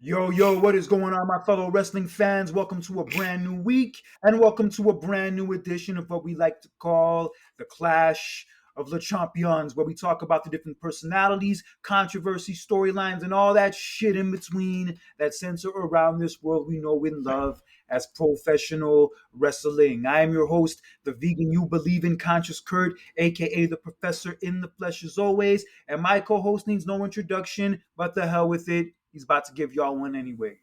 Yo, what is going on, my fellow wrestling fans? Welcome to a brand new week and welcome to a brand new edition of what we like to call the Clash of the Champions, where we talk about the different personalities, controversy, storylines, and all that shit in between that center around this world we know and love as professional wrestling. I am your host, the vegan you believe in, Conscious Kurt, aka the Professor in the Flesh, as always, and my co host needs no introduction, but the hell with it. He's about to give y'all one anyway.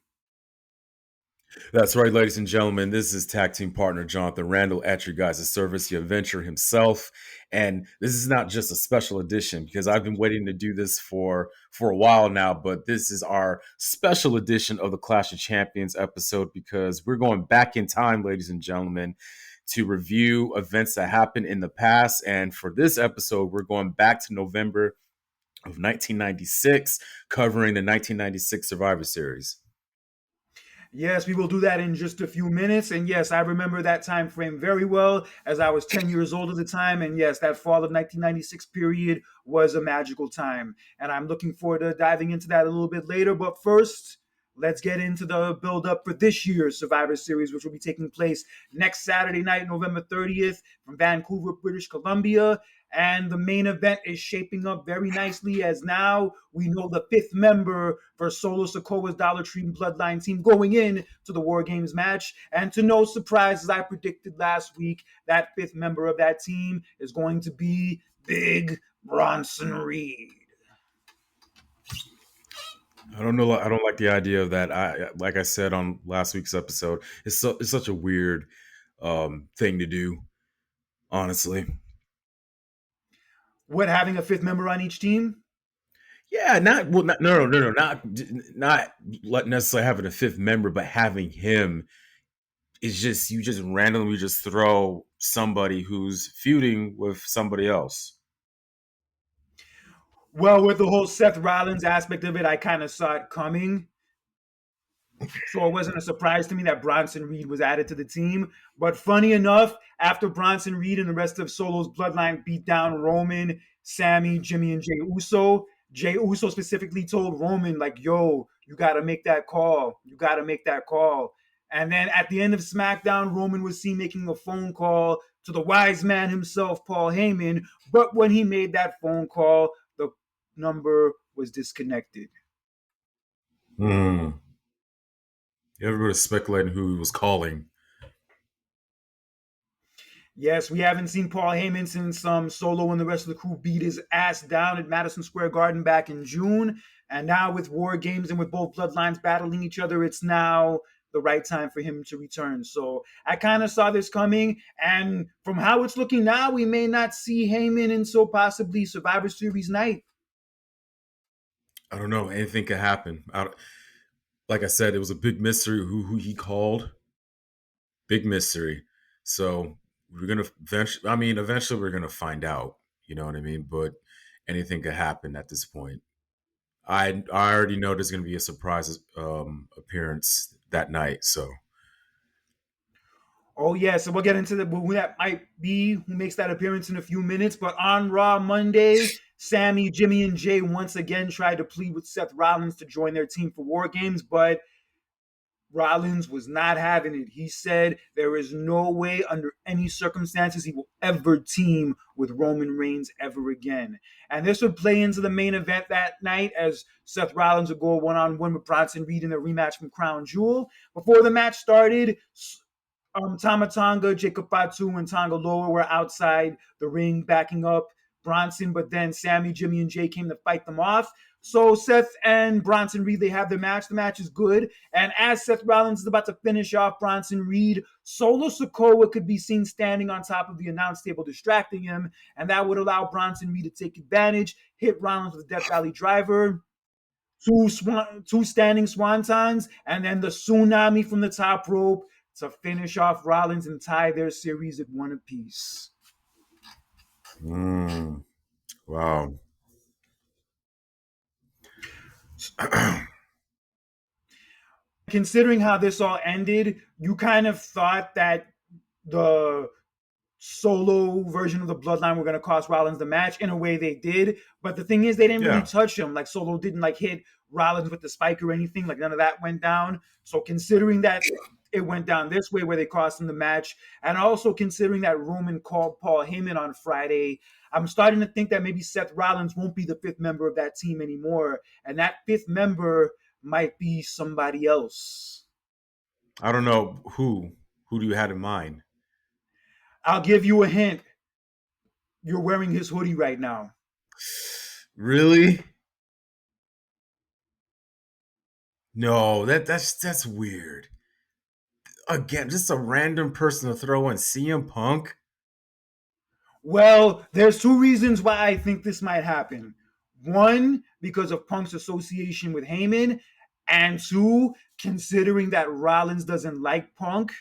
That's right, ladies and gentlemen. This is tag team partner Jonathan Randall at your guys' service, the adventure himself. And this is not just a special edition because I've been waiting to do this for a while now, but this is our special edition of the Clash of Champions episode because we're going back in time, ladies and gentlemen, to review events that happened in the past. And for this episode, we're going back to November of 1996, covering the 1996 Survivor Series. Yes, we will do that in just a few minutes. And yes, I remember that time frame very well as I was 10 years old at the time. And yes, that fall of 1996 period was a magical time. And I'm looking forward to diving into that a little bit later. But first, let's get into the build up for this year's Survivor Series, which will be taking place next Saturday night, November 30th, from Vancouver, British Columbia. And the main event is shaping up very nicely as now we know the fifth member for Solo Sikoa's Dollar Tree Bloodline team going in to the War Games match. And to no surprise, as I predicted last week, that fifth member of that team is going to be Big Bronson Reed. I don't know. I don't like the idea of that. Like I said on last week's episode, it's such a weird thing to do, honestly. What, having a fifth member on each team? Yeah, not necessarily having a fifth member, but having him is just you just randomly just throw somebody who's feuding with somebody else. Well, with the whole Seth Rollins aspect of it, I kind of saw it coming. So it wasn't a surprise to me that Bronson Reed was added to the team. But funny enough, after Bronson Reed and the rest of Solo's bloodline beat down Roman, Sammy, Jimmy, and Jey Uso specifically told Roman, like, yo, you got to make that call. You got to make that call. And then at the end of SmackDown, Roman was seen making a phone call to the wise man himself, Paul Heyman. But when he made that phone call, the number was disconnected. Hmm. Everybody's speculating who he was calling. Yes, we haven't seen Paul Heyman since Solo and the rest of the crew beat his ass down at Madison Square Garden back in June. And now with War Games and with both bloodlines battling each other, it's now the right time for him to return. So I kind of saw this coming. And from how it's looking now, we may not see Heyman until possibly Survivor Series night. I don't know. Anything could happen. Like I said, it was a big mystery who he called. Big mystery. So we're gonna eventually we're gonna find out. You know what I mean? But anything could happen at this point. I already know there's gonna be a surprise appearance that night. So Oh yeah, so we'll get into who that might be, who makes that appearance in a few minutes. But on Raw Monday, Sammy, Jimmy, and Jay once again tried to plead with Seth Rollins to join their team for War Games, but Rollins was not having it. He said there is no way under any circumstances he will ever team with Roman Reigns ever again. And this would play into the main event that night as Seth Rollins would go one-on-one with Bronson Reed in a rematch from Crown Jewel. Before the match started, Tama Tonga, Jacob Fatu, and Tonga Loa were outside the ring backing up Bronson, but then Sammy, Jimmy, and Jay came to fight them off. So Seth and Bronson Reed, they have their match. The match is good. And as Seth Rollins is about to finish off Bronson Reed, Solo Sikoa could be seen standing on top of the announce table distracting him. And that would allow Bronson Reed to take advantage, hit Rollins with a Death Valley driver, two standing swantons, and then the tsunami from the top rope to finish off Rollins and tie their series at one apiece. wow. Considering how this all ended, you kind of thought that the Solo version of the Bloodline were going to cost Rollins the match. In a way, they did. But the thing is, they didn't really touch him. Like Solo didn't like hit Rollins with the spike or anything. Like none of that went down. So considering that it went down this way where they cost him the match, and also considering that Roman called Paul Heyman on Friday, I'm starting to think that maybe Seth Rollins won't be the fifth member of that team anymore, and that fifth member might be somebody else. I don't know who. Who do you have in mind? I'll give you a hint. You're wearing his hoodie right now. Really? No, that's weird. Again, just a random person to throw in CM Punk. Well, there's two reasons why I think this might happen. One, because of Punk's association with Heyman, and two, considering that Rollins doesn't like Punk,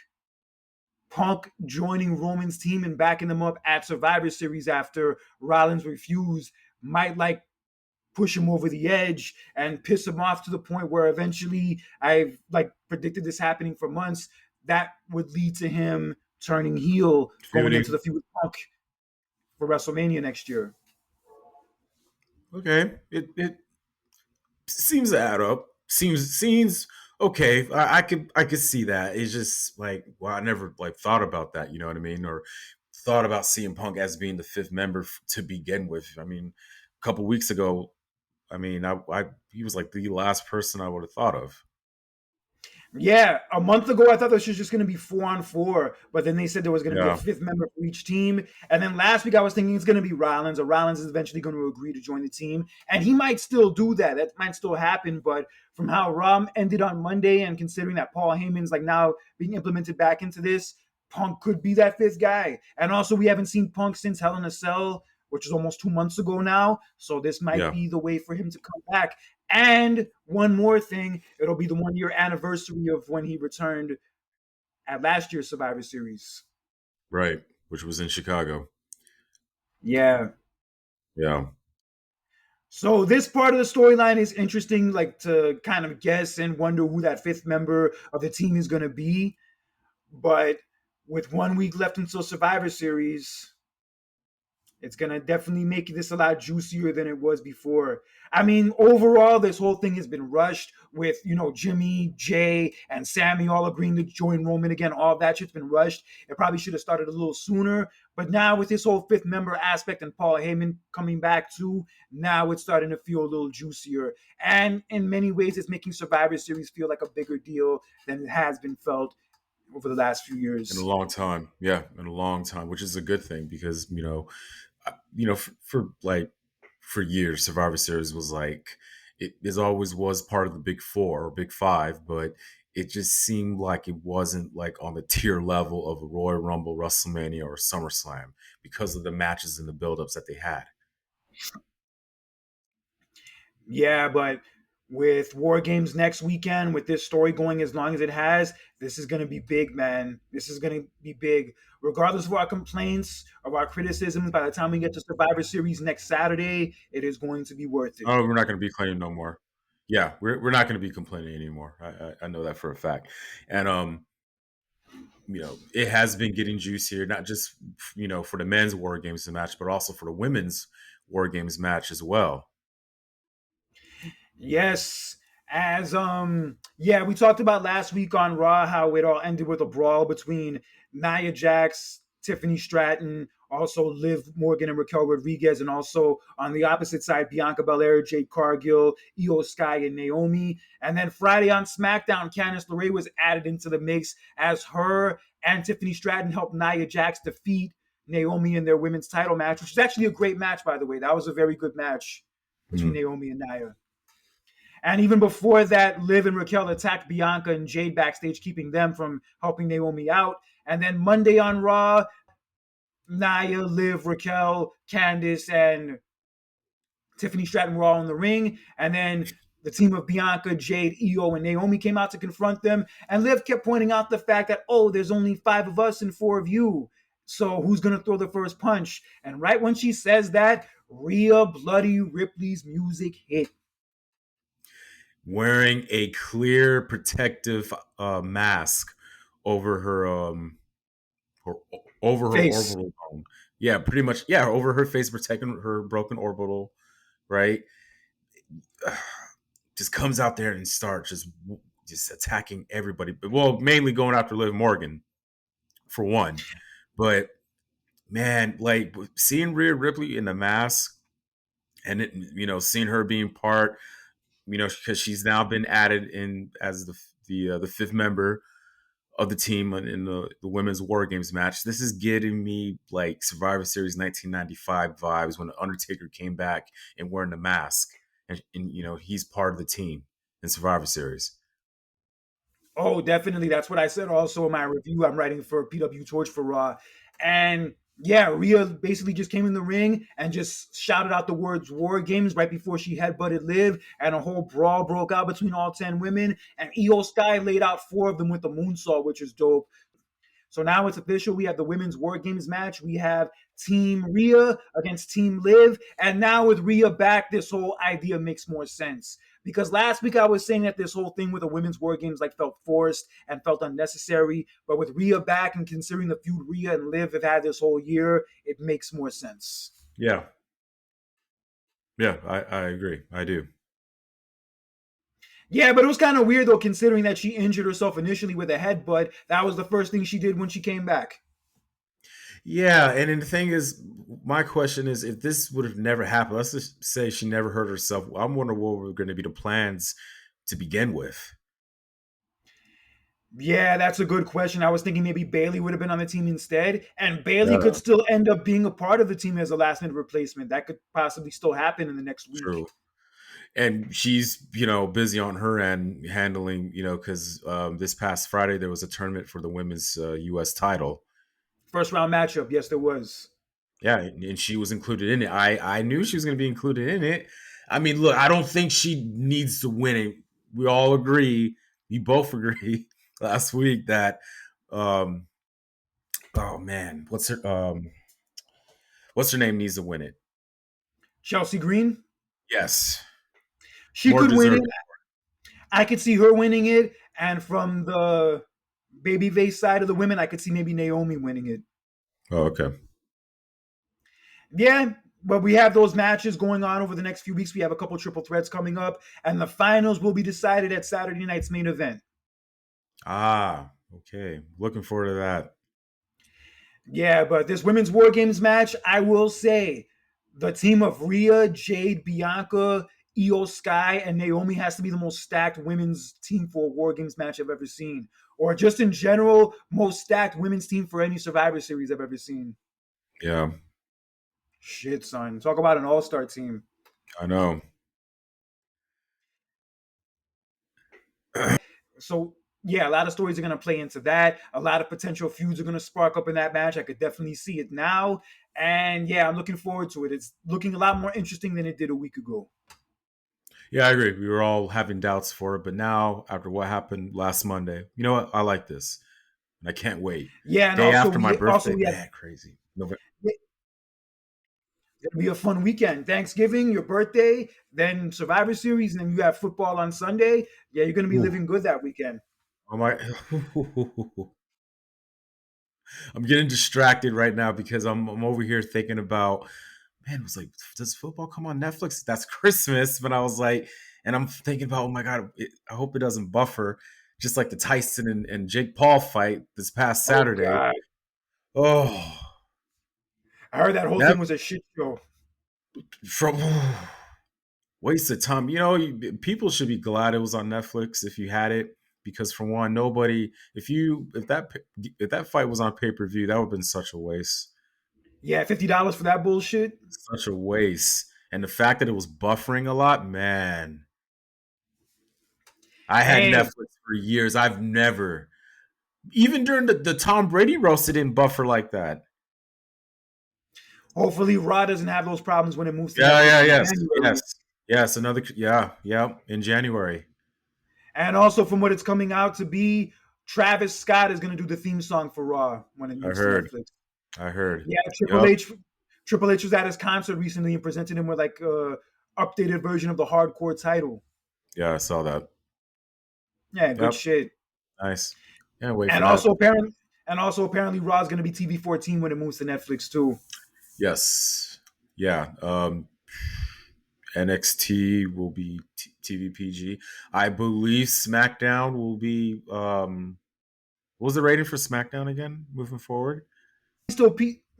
Punk joining Roman's team and backing them up at Survivor Series after Rollins refused might like push him over the edge and piss him off to the point where eventually I've like predicted this happening for months. That would lead to him turning heel going into Feuding. the feud with Punk for WrestleMania next year. Okay, it seems to add up. Seems okay. I could see that. It's just like, well, I never like thought about that. You know what I mean? Or thought about CM Punk as being the fifth member to begin with. I mean, a couple weeks ago, I mean, I he was like the last person I would have thought of. Yeah, a month ago I thought this was just going to be 4-on-4, but then they said there was going to be a Yeah, fifth member for each team. And then last week I was thinking it's going to be Rollins, or Rollins is eventually going to agree to join the team, and he might still do that. That might still happen, but from how Raw ended on Monday, and considering that Paul Heyman's like now being implemented back into this, Punk could be that fifth guy. And also we haven't seen Punk since Hell in a Cell, which is almost 2 months ago now. So this might yeah, be the way for him to come back. And one more thing, it'll be the 1 year anniversary of when he returned at last year's Survivor Series. right. Which was in Chicago. Yeah. Yeah. So this part of the storyline is interesting, like to kind of guess and wonder who that fifth member of the team is going to be. But with 1 week left until Survivor Series, it's gonna definitely make this a lot juicier than it was before. I mean, overall, this whole thing has been rushed with Jimmy, Jay, and Sammy all agreeing to join Roman again. All that shit's been rushed. It probably should have started a little sooner. But now with this whole fifth member aspect and Paul Heyman coming back too, now it's starting to feel a little juicier. And in many ways, it's making Survivor Series feel like a bigger deal than it has been felt over the last few In a years. long time. Yeah, in a long time, which is a good thing because for for years, Survivor Series was like it is always was part of the Big Four or Big Five, but it just seemed like it wasn't like on the tier level of a Royal Rumble, WrestleMania, or SummerSlam because of the matches and the buildups that they had. Yeah, but with War Games next weekend, with this story going as long as it has, this is going to be big, man. This is going to be big. Regardless of our complaints, of our criticisms, by the time we get to Survivor Series next Saturday, it is going to be worth it. Oh, we're not going to be complaining no more. Yeah, we're not going to be complaining anymore. I know that for a fact. And it has been getting juicier, not just for the men's War Games match, but also for the women's War Games match as well. Yes. As yeah, we talked about last week on Raw how it all ended with a brawl between Nia Jax, Tiffany Stratton, also Liv Morgan and Raquel Rodriguez, and also on the opposite side, Bianca Belair, Jade Cargill, Io Sky, and Naomi. And then Friday on SmackDown, Candice LeRae was added into the mix as her and Tiffany Stratton helped Nia Jax defeat Naomi in their women's title match, which is actually a great match, by the way. That was a very good match between Mm. Naomi and Nia. And even before that, Liv and Raquel attacked Bianca and Jade backstage, keeping them from helping Naomi out. And then Monday on Raw, Nia, Liv, Raquel, Candice, and Tiffany Stratton were all in the ring. And then the team of Bianca, Jade, Io, and Naomi came out to confront them. And Liv kept pointing out the fact that, oh, there's only 5 of us and 4 of you. So who's going to throw the first punch? And right when she says that, Rhea Bloody Ripley's music hit. Wearing a clear protective mask over her over her Face. orbital bone. Yeah, pretty much. Yeah, over her face, protecting her broken orbital. Right. just comes out there and starts just attacking everybody. Well, mainly going after Liv Morgan for one, but man, like seeing Rhea Ripley in the mask and seeing her being part, because she's now been added in as the fifth member of the team in the women's War Games match. This is getting me like Survivor Series 1995 vibes when Undertaker came back and wearing the mask, and he's part of the team in Survivor Series. Oh, definitely. That's what I said also in my review. I'm writing for PW Torch for Raw. And yeah, Rhea basically just came in the ring and just shouted out the words War Games right before she headbutted Liv, and a whole brawl broke out between all 10 women. And Io Sky laid out 4 of them with the moonsault, which is dope. So now it's official. We have the women's War Games match. We have Team Rhea against Team Liv. And now with Rhea back, this whole idea makes more sense. Because last week I was saying that this whole thing with the women's War Games like felt forced and felt unnecessary. But with Rhea back and considering the feud Rhea and Liv have had this whole year, it makes more sense. Yeah. Yeah, I agree. I do. Yeah, but it was kind of weird though, considering that she injured herself initially with a headbutt. That was the first thing she did when she came back. Yeah, and then the thing is, my question is, if this would have never happened, let's just say she never hurt herself. I'm wondering what were going to be the plans to begin with. Yeah, that's a good question. I was thinking maybe Bayley would have been on the team instead, and Bayley Yeah, could still end up being a part of the team as a last minute replacement. That could possibly still happen in the next week. true. And she's busy on her end handling because this past Friday there was a tournament for the women's U.S. title. First round matchup, yes, there was. Yeah, and she was included in it. I knew she was going to be included in it. I mean, look, I don't think she needs to win it. We all agree. We both agree last week that um oh man, what's her name needs to win it. Chelsea Green, Yes. she More could win it. deserving. I could see her winning it, and from the babyface side of the women, I could see maybe Naomi winning it. Oh, okay. Yeah, but we have those matches going on over the next few weeks. We have a couple triple threats coming up, and the finals will be decided at Saturday night's main event. Ah, okay. Looking forward to that. Yeah, but this women's War Games match, I will say, the team of Rhea, Jade, Bianca, Io Sky, and Naomi has to be the most stacked women's team for a War Games match I've ever seen. Or just in general, most stacked women's team for any Survivor Series I've ever seen. Yeah, Shit, son. Talk about an all-star team. I know. So, yeah, a lot of stories are going to play into that. A lot of potential feuds are going to spark up in that match. I could definitely see it now. And yeah, I'm looking forward to it. It's looking a lot more interesting than it did a week ago. Yeah, I agree. We were all having doubts for it, but now after what happened last Monday, you know what? I like this. And I can't wait. Yeah, and Day also after my we birthday, have man, crazy. November. it'll be a fun weekend. Thanksgiving, your birthday, then Survivor Series, and then you have football on Sunday. Yeah, you're going to be Ooh, living good that weekend. oh my! I'm getting distracted right now because I'm over here thinking about, man, it was like, does football come on Netflix? That's Christmas. But I was like, and I'm thinking about, oh my God, I hope it doesn't buffer, just like the Tyson and Jake Paul fight this past Oh Saturday. God, Oh, I heard that whole that thing was a shit show. from waste of time. People should be glad it was on Netflix if you had it, because for one, nobody, if that fight was on pay per view, that would have been such a waste. Yeah, $50 for that bullshit. Such a waste. And the fact that it was buffering a lot, man. I had Hey, Netflix for years. I've never, even during the Tom Brady roast, it didn't buffer like that. hopefully Raw doesn't have those problems when it moves to Yeah, Netflix yeah, in yes, yes, January. yes. Yeah, in January. And also, from what it's coming out to be, Travis Scott is going to do the theme song for Raw when it I moves to heard. Netflix. I heard. Yeah, Triple Yep. H. Triple H was at his concert recently and presented him with like a updated version of the hardcore title. Yeah, I saw that. Yeah, good Yep. shit. Nice. Can't wait for And that. also apparently, Raw is going to be TV 14 when it moves to Netflix too. Yes. Yeah. NXT will be TVPG. I believe SmackDown will be. What was the rating for SmackDown again? Moving forward, Still,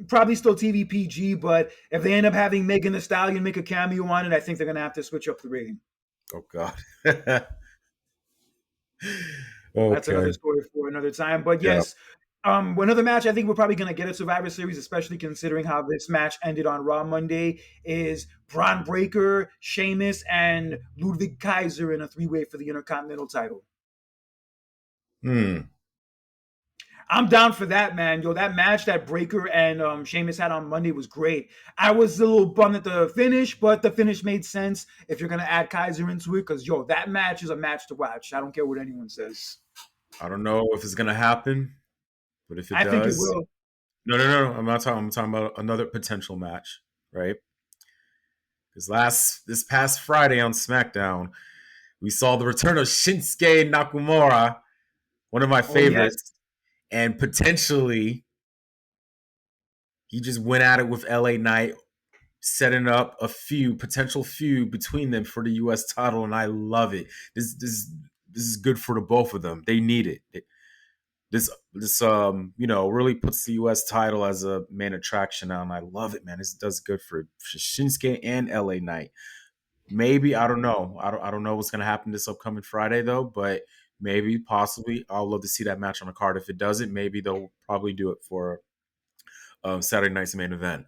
probably still TV PG, but if they end up having Megan Thee Stallion make a cameo on it, I think they're gonna have to switch up the rating. oh god. That's Okay. another story for another time. But Yeah. yes, another match I think we're probably going to get at Survivor Series, especially considering how this match ended on Raw Monday, is Braun Breaker, Sheamus, and Ludwig Kaiser in a three-way for the Intercontinental title. Hmm. I'm down for that, man. Yo, that match that Breaker and Sheamus had on Monday was great. I was a little bummed at the finish, but the finish made sense if you're going to add Kaiser into it because, yo, that match is a match to watch. I don't care what anyone says. I don't know if it's gonna happen, but if it I think it does, will. no. I'm not talking. I'm talking about another potential match, right? Because this past Friday on SmackDown, we saw the return of Shinsuke Nakamura, one of my Oh, yes. favorites, and potentially he just went at it with LA Knight, setting up a potential feud between them for the U.S. title, and I love it. This is good for the both of them. They need it. This really puts the U.S. title as a main attraction now, and I love it, man. This does good for Shinsuke and LA Knight. Maybe I don't know. I don't know what's gonna happen this upcoming Friday though, but maybe possibly I'll love to see that match on the card. If it doesn't, maybe they'll probably do it for Saturday night's main event.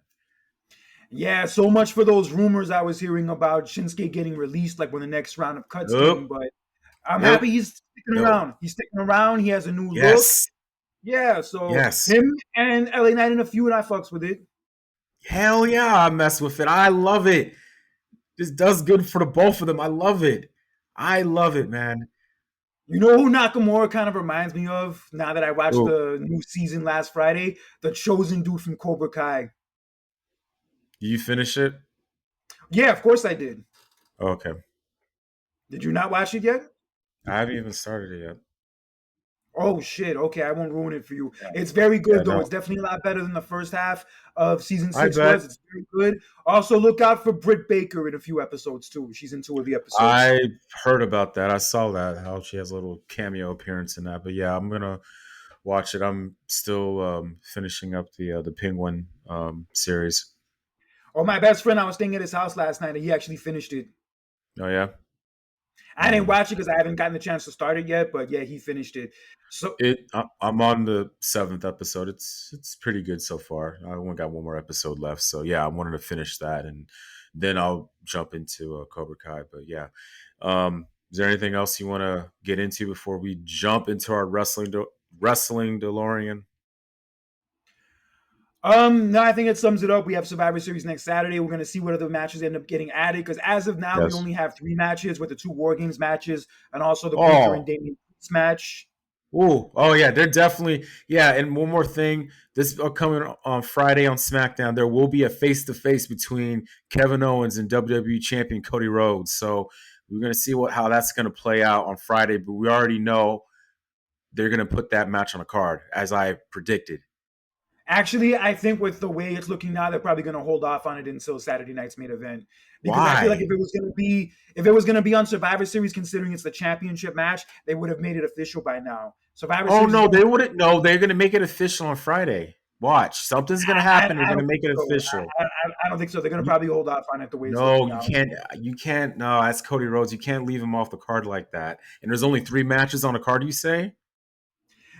Yeah, so much for those rumors I was hearing about Shinsuke getting released, like when the next round of cuts Yep. came. But I'm Yep. happy he's sticking Yep. around. He's sticking around. He has a new look. Yes. Yeah, so Yes. him and LA Knight in a feud, I fucks with it. Hell yeah, I mess with it. I love it. This does good for the both of them. I love it. I love it, man. You know who Nakamura kind of reminds me of now that I watched Oh, the new season last Friday? The chosen dude from Cobra Kai. you finish it? Yeah, of course I did. Okay. Did you not watch it yet? I haven't even started it yet. Oh shit. Okay, I won't ruin it for you. It's very Yeah, good though. no. It's definitely a lot better than the first half of season I 6 bet. was. It's very good. Also look out for Britt Baker in a few episodes too. She's in 2 of the episodes. I heard about that. I saw that how she has a little cameo appearance in that. But yeah, I'm gonna watch it. I'm still finishing up the Penguin series. Oh, my best friend, I was staying at his house last night and he actually finished it. Oh yeah. I didn't watch it because I haven't gotten the chance to start it yet, but yeah, he finished it. So I'm on the 7th episode. It's pretty good so far. I only got one more episode left, so yeah, I wanted to finish that, and then I'll jump into Cobra Kai. But yeah, is there anything else you want to get into before we jump into our wrestling DeLorean? no, I think it sums it up. We have Survivor Series next Saturday. We're gonna see what other matches end up getting added because as of now, we Yes. only have 3 matches with the 2 War Games matches and also the Breaker and Oh, Damian Priest match. oh yeah, they're definitely yeah. And one more thing, this upcoming on Friday on SmackDown, there will be a face to face between Kevin Owens and WWE Champion Cody Rhodes. So we're gonna see how that's gonna play out on Friday. But we already know they're gonna put that match on the card as I predicted. Actually, I think with the way it's looking now, they're probably going to hold off on it until Saturday night's main event because I feel like Why? if it was going to be on Survivor Series, considering it's the championship match, they would have made it official by now. Survivor Oh Series is no, only. they wouldn't. No, they're gonna make it official on Friday. Watch, something's gonna happen. They're I gonna don't make think it so. official. I don't think so. They're going to You, probably hold off on it the way it's no, looking you now. can't. You can't. No, that's Cody Rhodes. You can't leave him off the card like that. And there's only 3 matches on the card. You say?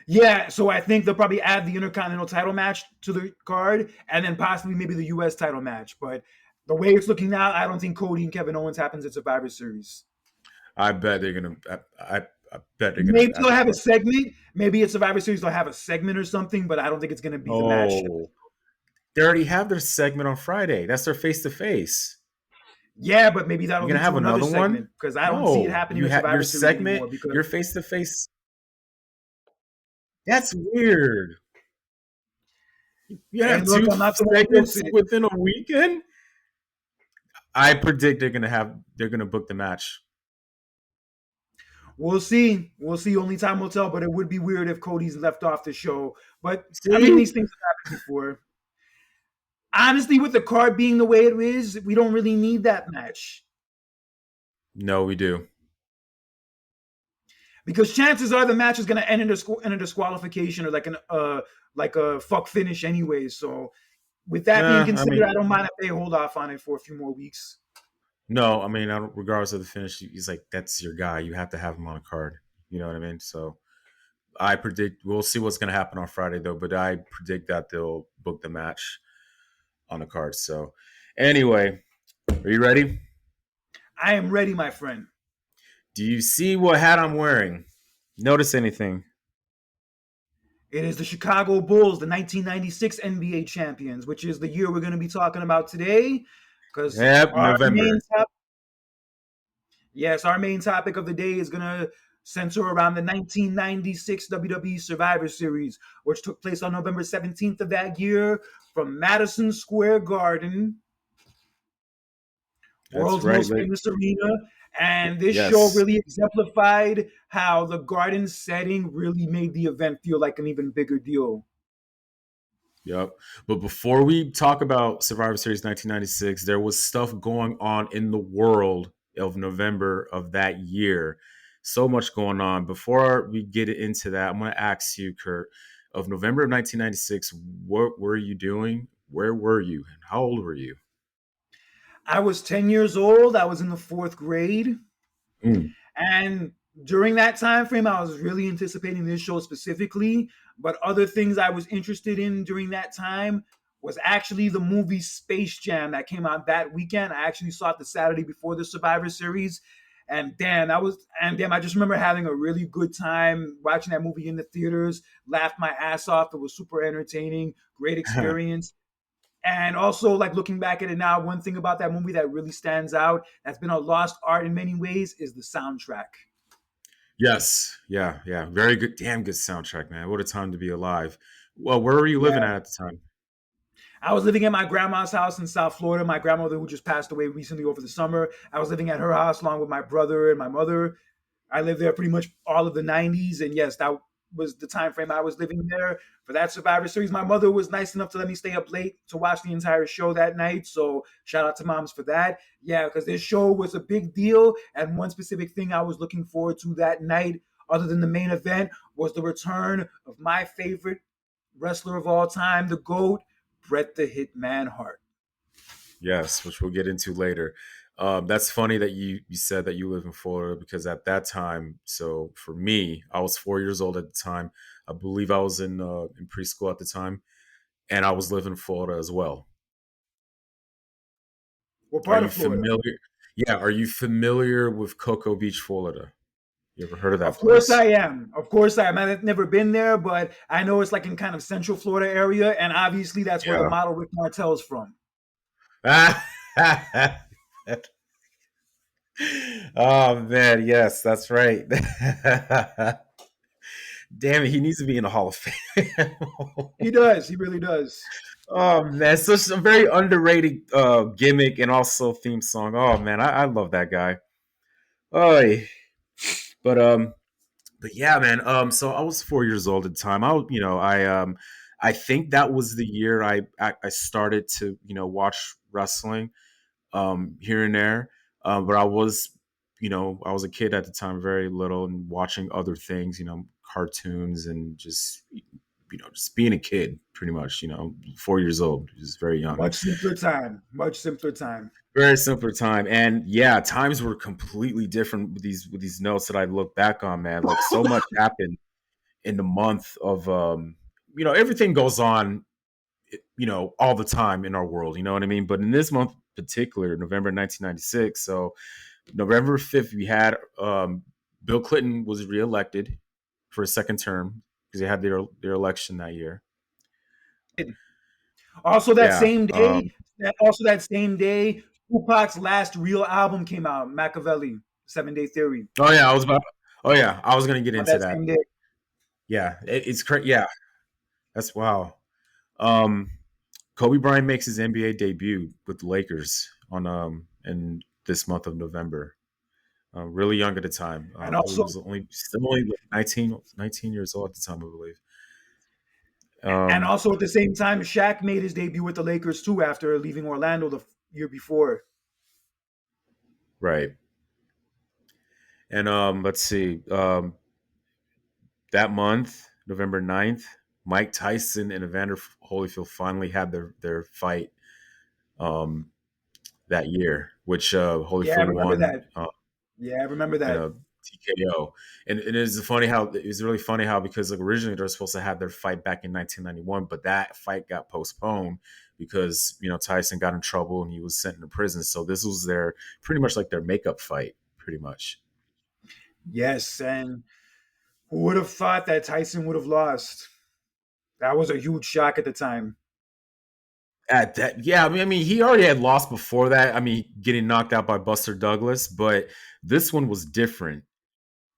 Yeah, so I think they'll probably add the Intercontinental title match to the card and then possibly maybe the U.S. title match. But the way it's looking now, I don't think Cody and Kevin Owens happens at Survivor Series. I bet they're gonna. I bet they're gonna. Maybe they'll have a segment. Maybe at Survivor Series they'll have a segment or something, but I don't think it's going to be the match. Oh, they already have their segment on Friday. That's their face to face. Yeah, but maybe that'll You're gonna lead have to another another segment one? because I don't see it No, happening you at have your Survivor Series segment. anymore. Because Your face to face. That's weird. You hey, have look, two I'm not the one who books segments it. within a weekend. I predict they're gonna book the match. We'll see. We'll see. Only time will tell. But it would be weird if Cody's left off the show. But I mean, See? these things have happened before. Honestly, with the card being the way it is, we don't really need that match. No, we do. Because chances are the match is going to end in a disqualification or like a fuck finish anyway. So with that being Nah, I considered, mean, I don't mind if they hold off on it for a few more weeks. no, I mean, regardless of the finish, he's like that's your guy. You have to have him on a card. You know what I mean? So I predict we'll see what's going to happen on Friday though, but I predict that they'll book the match on the card. So anyway, are you ready? I am ready, my friend. Do you see what hat I'm wearing? Notice anything? It is the Chicago Bulls, the 1996 NBA champions, which is the year we're going to be talking about today. Because Yep, our main November. top, yes, our main topic of the day is going to center around the 1996 WWE Survivor Series, which took place on November 17th of that year from Madison Square Garden, That's world's right. most famous arena. And this show Yes. really exemplified how the Garden setting really made the event feel like an even bigger deal. Yep. But before we talk about Survivor Series 1996, there was stuff going on in the world of November of that year. So much going on. Before we get into that, I'm going to ask you, Kurt, of November of 1996, what were you doing? Where were you? And how old were you? I was 10 years old. I was in the fourth grade. Mm. And during that time frame, I was really anticipating this show specifically. But other things I was interested in during that time was actually the movie Space Jam that came out that weekend. I actually saw it the Saturday before the Survivor Series. And damn, I just remember having a really good time watching that movie in the theaters, laughed my ass off. It was super entertaining, great experience. And also, like looking back at it now, one thing about that movie that really stands out, that's been a lost art in many ways, is the soundtrack. Yes. Yeah. Yeah. Very good. Damn good soundtrack, man. What a time to be alive. Well, where were you living Yeah. at the time? I was living at my grandma's house in South Florida. My grandmother, who just passed away recently over the summer, I was living at her house along with my brother and my mother. I lived there pretty much all of the 90s. And yes, that was the time frame I was living there for that Survivor Series. My mother was nice enough to let me stay up late to watch the entire show that night. So shout out to moms for that. Yeah, because this show was a big deal. And one specific thing I was looking forward to that night, other than the main event, was the return of my favorite wrestler of all time, the GOAT, Bret the Hitman Hart. Yes, which we'll get into later. That's funny that you said that you live in Florida because at that time, so for me, I was 4 years old at the time. I believe I was in preschool at the time, and I was living in Florida as well. What Are part you of Florida? familiar? Yeah, are you familiar with Cocoa Beach, Florida? You ever heard of that Of course place? I am. Of course I am. I've never been there, but I know it's like in kind of central Florida area, and obviously that's where the Yeah. model Rick Martel is from. Oh man, yes, that's right. Damn it, he needs to be in the Hall of Fame. He does. He really does. Oh man, such a very underrated gimmick and also theme song. Oh man, I love that guy. Oh, but but yeah, man. So I was 4 years old at the time. I think that was the year I started to watch wrestling here and there. But I was a kid at the time, very little, and watching other things, cartoons and just being a kid, pretty much. 4 years old, just very young. Much simpler time. Much simpler time. Very simpler time, and yeah, times were completely different with these notes that I look back on, man. Like so much happened in the month of everything goes on, all the time in our world. You know what I mean? But in this month in particular, November 1996. So November 5th, we had Bill Clinton was reelected for a second term because they had their election that year. Also that Yeah. same day, Tupac's last real album came out, Machiavelli, 7 Day Theory. Oh yeah, I was about. Oh yeah, I was gonna get On into that that. same day. Yeah, it's crazy. Yeah, that's wow. Um, Kobe Bryant makes his NBA debut with the Lakers on in this month of November. Really young at the time. And I believe he also was only like 19 years old at the time, I believe. and Um, also at the same time, Shaq made his debut with the Lakers too after leaving Orlando the year before. right. And let's see, that month, November 9th, Mike Tyson and Evander Holyfield finally had their fight um, that year, which Yeah, I Holyfield remember won that. Yeah, I remember in that. a TKO. And it's really funny how, because like originally they were supposed to have their fight back in 1991, but that fight got postponed because Tyson got in trouble and he was sent into prison. So this was their pretty much like their makeup fight, pretty much. Yes, and who would have thought that Tyson would have lost? That was a huge shock at the time. At that, yeah, I mean, he already had lost before that. I mean, getting knocked out by Buster Douglas, but this one was different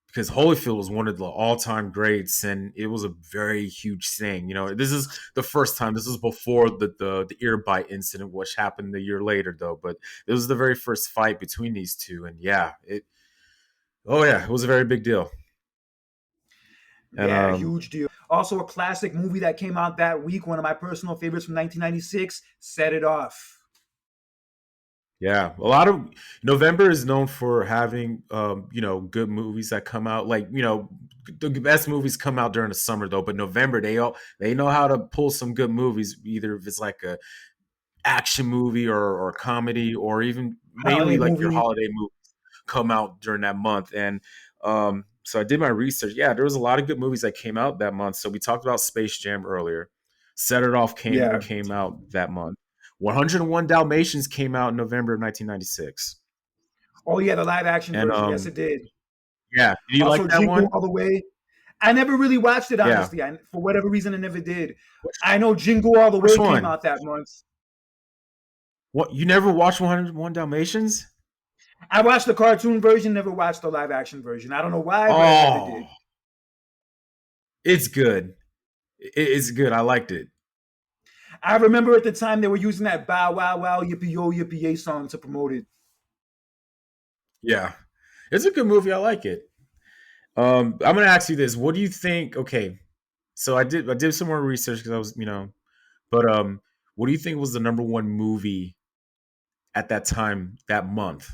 because Holyfield was one of the all-time greats, and it was a very huge thing. This is the first time. This was before the ear bite incident, which happened a year later, though. But it was the very first fight between these two, and yeah, it was a very big deal. And Yeah, huge deal. Also, a classic movie that came out that week, one of my personal favorites from 1996, Set It Off. yeah, a lot of November is known for having good movies that come out. Like, the best movies come out during the summer though, but November they know how to pull some good movies, either if it's like a action movie or comedy, or even Holiday mainly like your movie. holiday movies come out during that month. And so I did my research. Yeah, there was a lot of good movies that came out that month. So we talked about Space Jam earlier. Set It Off came Yeah. came out that month. 101 Dalmatians came out in November of 1996. Oh yeah, the live action And version. Yes, it did. yeah, do you like Also, that Jingle one? All the Way. I never really watched it, Yeah. honestly. For whatever reason, I never did. Which, I know Jingle All the which Way came one? out that month. What, you never watched 101 Dalmatians? I watched the cartoon version, never watched the live action version. I don't know why, but I never Oh, did. it's good. It's good. I liked it. I remember at the time they were using that Bow Wow Wow Yippee Yo Yippee Yay song to promote it. Yeah, it's a good movie. I like it. I'm gonna ask you this. What do you think? Okay, so I did some more research because I was, but what do you think was the number one movie at that time that month?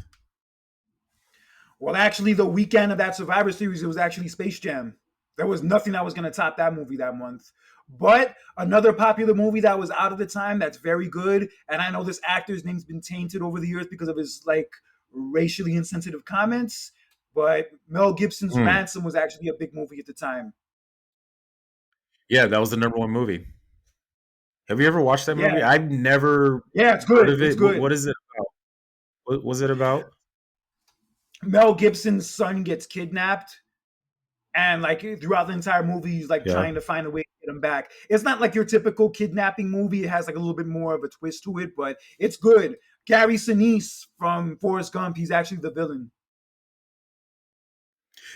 Well, actually, the weekend of that Survivor Series, it was actually Space Jam. There was nothing that was going to top that movie that month. But another popular movie that was out of the time that's very good, and I know this actor's name's been tainted over the years because of his like racially insensitive comments. But Mel Gibson's Mm. Ransom was actually a big movie at the time. Yeah, that was the number one movie. Have you ever watched that movie? Yeah, I've never yeah, it's heard good. of It's it. good. What is it about? What was it about? Mel Gibson's son gets kidnapped, and like throughout the entire movie, he's like Yeah. trying to find a way to get him back. It's not like your typical kidnapping movie. It has like a little bit more of a twist to it, but it's good. Gary Sinise from Forrest Gump, he's actually the villain.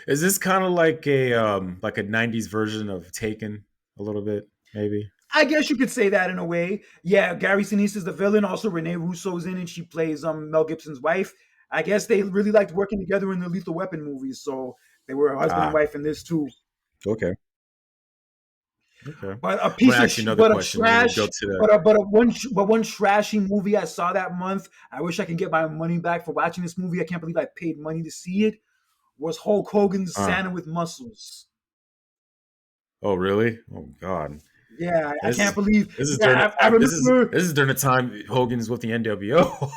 Is this kind of like a '90s version of Taken, a little bit, maybe? I guess you could say that in a way. Yeah, Gary Sinise is the villain. Also, Renee Russo's in it. She plays Mel Gibson's wife. I guess they really liked working together in the Lethal Weapon movies, so they were a husband and Ah, wife in this too. okay, okay. I'm But a gonna piece of ask you another but a question, and then we'll go trash, to the. but one trashy movie I saw that month. I wish I can get my money back for watching this movie. I can't believe I paid money to see it. Was Hulk Hogan's Uh, Santa with Muscles? oh, really? Oh, God. Yeah, I This can't is believe. this is during the Yeah, I time. This is remember. this is during the time Hogan's with the NWO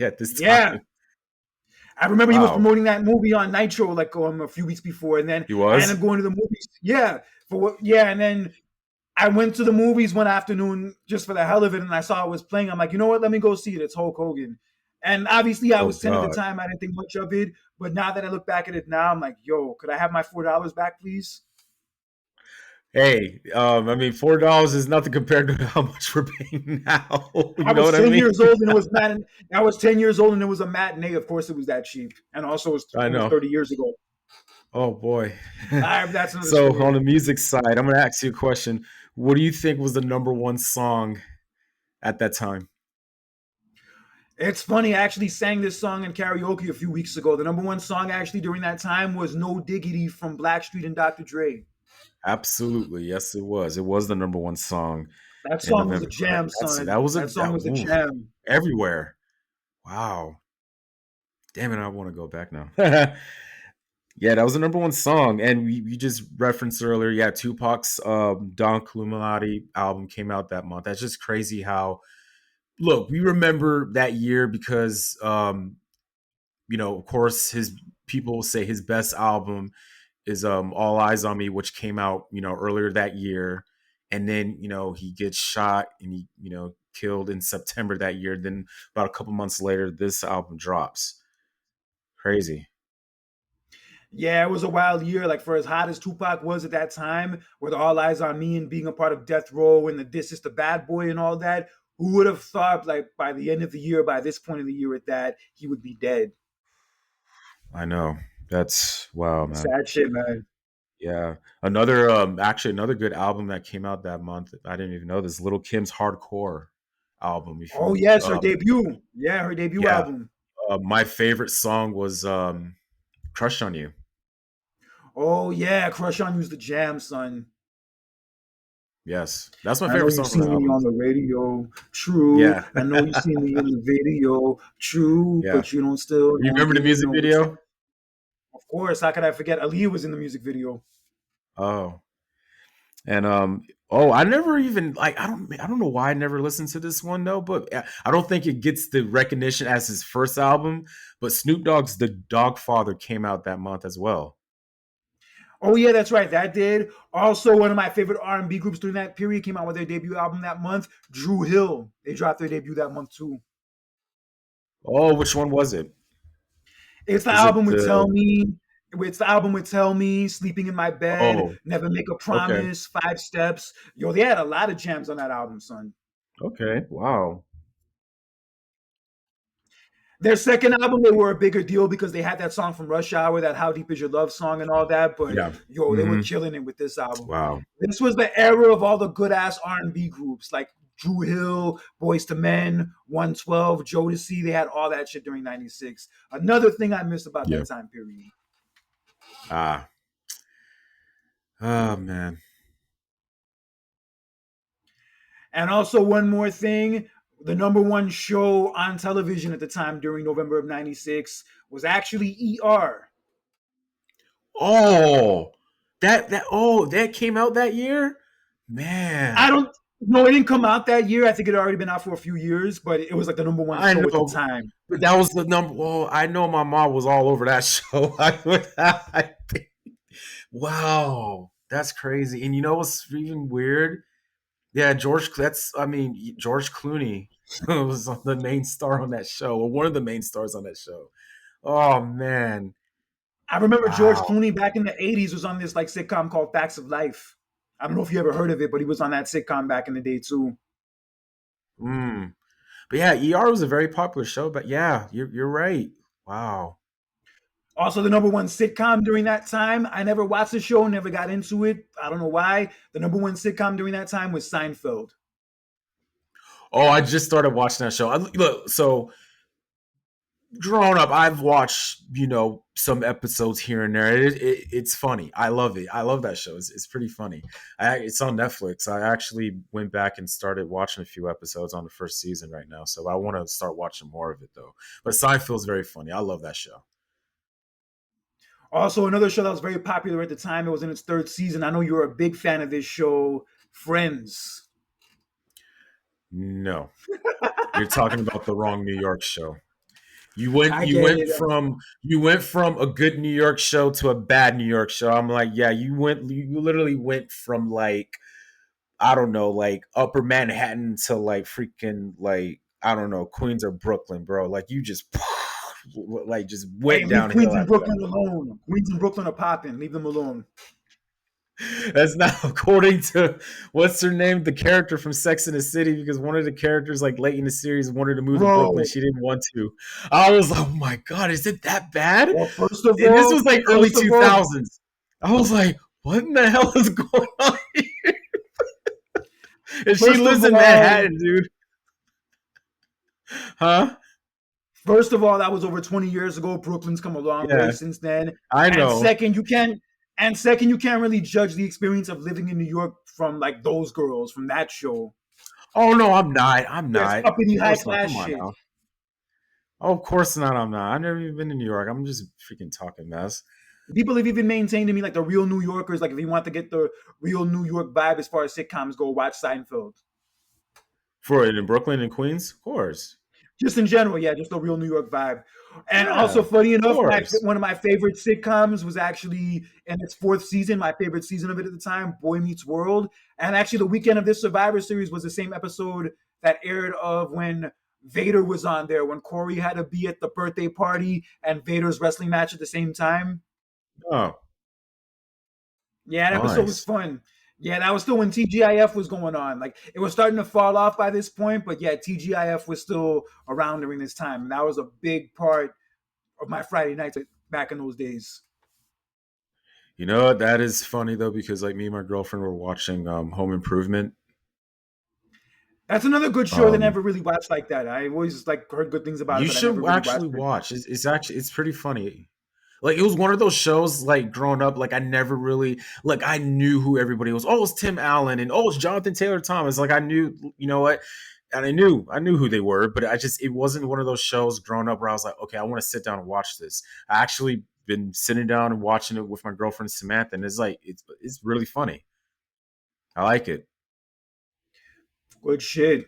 at this Yeah, time. I remember he was Wow, promoting that movie on Nitro like a few weeks before, and then he I ended was. up going to the movies. Yeah, for what? Yeah, and then I went to the movies one afternoon just for the hell of it, and I saw it was playing. I'm like, you know what? Let me go see it. It's Hulk Hogan. And obviously, I Oh was 10 at the God. time. I didn't think much of it. But now that I look back at it now, I'm like, yo, could I have my $4 back, please? Hey, I mean, $4 is nothing compared to how much we're paying now. I You know was what I 10 mean? years old and it was I was 10 years old and it was a matinee. Of course, it was that cheap. And also, it was I almost know. 30 years ago. Oh boy. That's another So story. on the music side, I'm gonna ask you a question. What do you think was the number one song at that time? It's funny. I actually sang this song in karaoke a few weeks ago. The number one song actually during that time was No Diggity from Blackstreet and Dr. Dre. Absolutely, yes, it was. It was the number one song That in song was a November. jam, That son. was a That song that was a oof, jam. everywhere. Wow. Damn it, I want to go back now. Yeah, that was the number one song, and we just referenced earlier. Yeah, Tupac's Don Illuminati album came out that month. That's just crazy. How look, we remember that year because of course, his people say his best album is All Eyes on Me, which came out earlier that year, and then he gets shot and he killed in September that year. Then about a couple months later, this album drops. Crazy. Yeah, it was a wild year. Like for as hot as Tupac was at that time, with All Eyes on Me and being a part of Death Row and the This Is the Bad Boy and all that, who would have thought like by the end of the year, by this point of the year, at that he would be dead? I know. That's wow, man. Sad shit, man. Yeah. Actually another good album that came out that month. I didn't even know this. Little Kim's Hardcore album. If Oh you yes, her debut. Yeah, her debut yeah. album. My favorite song was Crush on You. Oh yeah, Crush on You's the jam, son. Yes. That's my I know favorite you've song from the seen me album. on the radio, true. Yeah. I know you've seen me in the video, true. Yeah. But you don't still You don't remember the even music know what's. video? Of course, how could I forget? Aaliyah was in the music video. Oh. And I never even like I don't know why I never listened to this one though, but I don't think it gets the recognition as his first album, but Snoop Dogg's The Dogfather came out that month as well. Oh yeah, that's right. That did. Also, one of my favorite R&B groups during that period came out with their debut album that month. Drew Hill. They dropped their debut that month too. Oh, which one was it? It's the Is it album with Tell the Me. It's the album with Tell Me, Sleeping in My Bed, Oh, Never Make a okay. Promise, Five Steps. Yo, they had a lot of jams on that album, son. Okay. Wow. Their second album, they were a bigger deal because they had that song from Rush Hour, that How Deep Is Your Love song and all that. But Yeah. yo, they were Mhm. killing it with this album. Wow. This was the era of all the good ass R&B groups like Drew Hill, Boys to Men, 112, Jodeci. They had all that shit during '96. Another thing I missed about Yeah. that time period. Ah. Oh man. And also one more thing, the number one show on television at the time during November of '96 was actually ER. Oh. That came out that year? I Man. don't no, it didn't come out that year. I think it had already been out for a few years, but it was like the number one I show at the know, time. but that was the number. Well, I know my mom was all over that show. Wow, that's crazy. And you know what's even weird? Yeah, George Clooney was the main star on that show, or one of the main stars on that show. Oh man, I remember George wow. Clooney back in the '80s was on this like sitcom called Facts of Life. I don't know if you ever heard of it, but he was on that sitcom back in the day too. Mm. But yeah, ER was a very popular show. But yeah, you're right. Wow. Also, the number one sitcom during that time. I never watched the show, never got into it. I don't know why. The number one sitcom during that time was Seinfeld. Oh, I just started watching that show. Look, so growing up, I've watched some episodes here and there. It's funny. I love it. I love that show. It's pretty funny. It's on Netflix. I actually went back and started watching a few episodes on the first season right now. So I want to start watching more of it though. But Seinfeld's very funny. I love that show. Also, another show that was very popular at the time. It was in its third season. I know you're a big fan of this show, Friends. No, you're talking about the wrong New York show. You went I you get went it. from you went from a good New York show to a bad New York show. I'm like, yeah, you literally went from like I don't know, like upper Manhattan to like freaking like I don't know, Queens or Brooklyn, bro. Like you just like just Hey, went leave downhill Queens and after Brooklyn alone. Queens and Brooklyn are popping. Leave them alone. that. That's not according to what's her name, the character from Sex in the City, because one of the characters like late in the series wanted to move to Brooklyn. Bro, She didn't want to. I was like, oh my god, is it that bad? well, And this was like early first of all, 2000s. I was like, what in the hell is going on here? And she first of lives in all, Manhattan, dude. Huh? First of all, that was over 20 years ago. Brooklyn's come a long way Yeah, since then. I And know. second, you can't you can't really judge the experience of living in New York from like those girls from that show. Oh no, I'm not. I'm There's not. Of uppity high course not. class Come on shit. now. Oh, of course not. I'm not. I've never even been to New York. I'm just freaking talking mess. People have even maintained to me like the real New Yorkers, like if you want to get the real New York vibe as far as sitcoms go, watch Seinfeld. For it in Brooklyn and Queens, of course. Just in general, yeah, just the real New York vibe. And Yeah, also, of funny enough, course. one of my favorite sitcoms was actually in its fourth season. My favorite season of it at the time, Boy Meets World. And actually, the weekend of this Survivor Series was the same episode that aired of when Vader was on there, when Corey had to be at the birthday party and Vader's wrestling match at the same time. Oh, Yeah, that episode was nice. fun. Yeah, that was still when TGIF was going on. Like it was starting to fall off by this point, but yeah, TGIF was still around during this time. And that was a big part of my Friday nights back in those days. You know what? That is funny though, because like me and my girlfriend were watching Home Improvement. That's another good show that I Um, never really watched like that. I always like heard good things about it, you but I never should really watched actually it. watch. It's pretty funny. Like it was one of those shows like growing up, like I never really like I knew who everybody was. Oh, it's Tim Allen and oh, it's Jonathan Taylor Thomas. Like I knew, you know what? And I knew who they were, but it wasn't one of those shows growing up where I was like, okay, I want to sit down and watch this. I actually been sitting down and watching it with my girlfriend Samantha, and it's really funny. I like it. Good shit.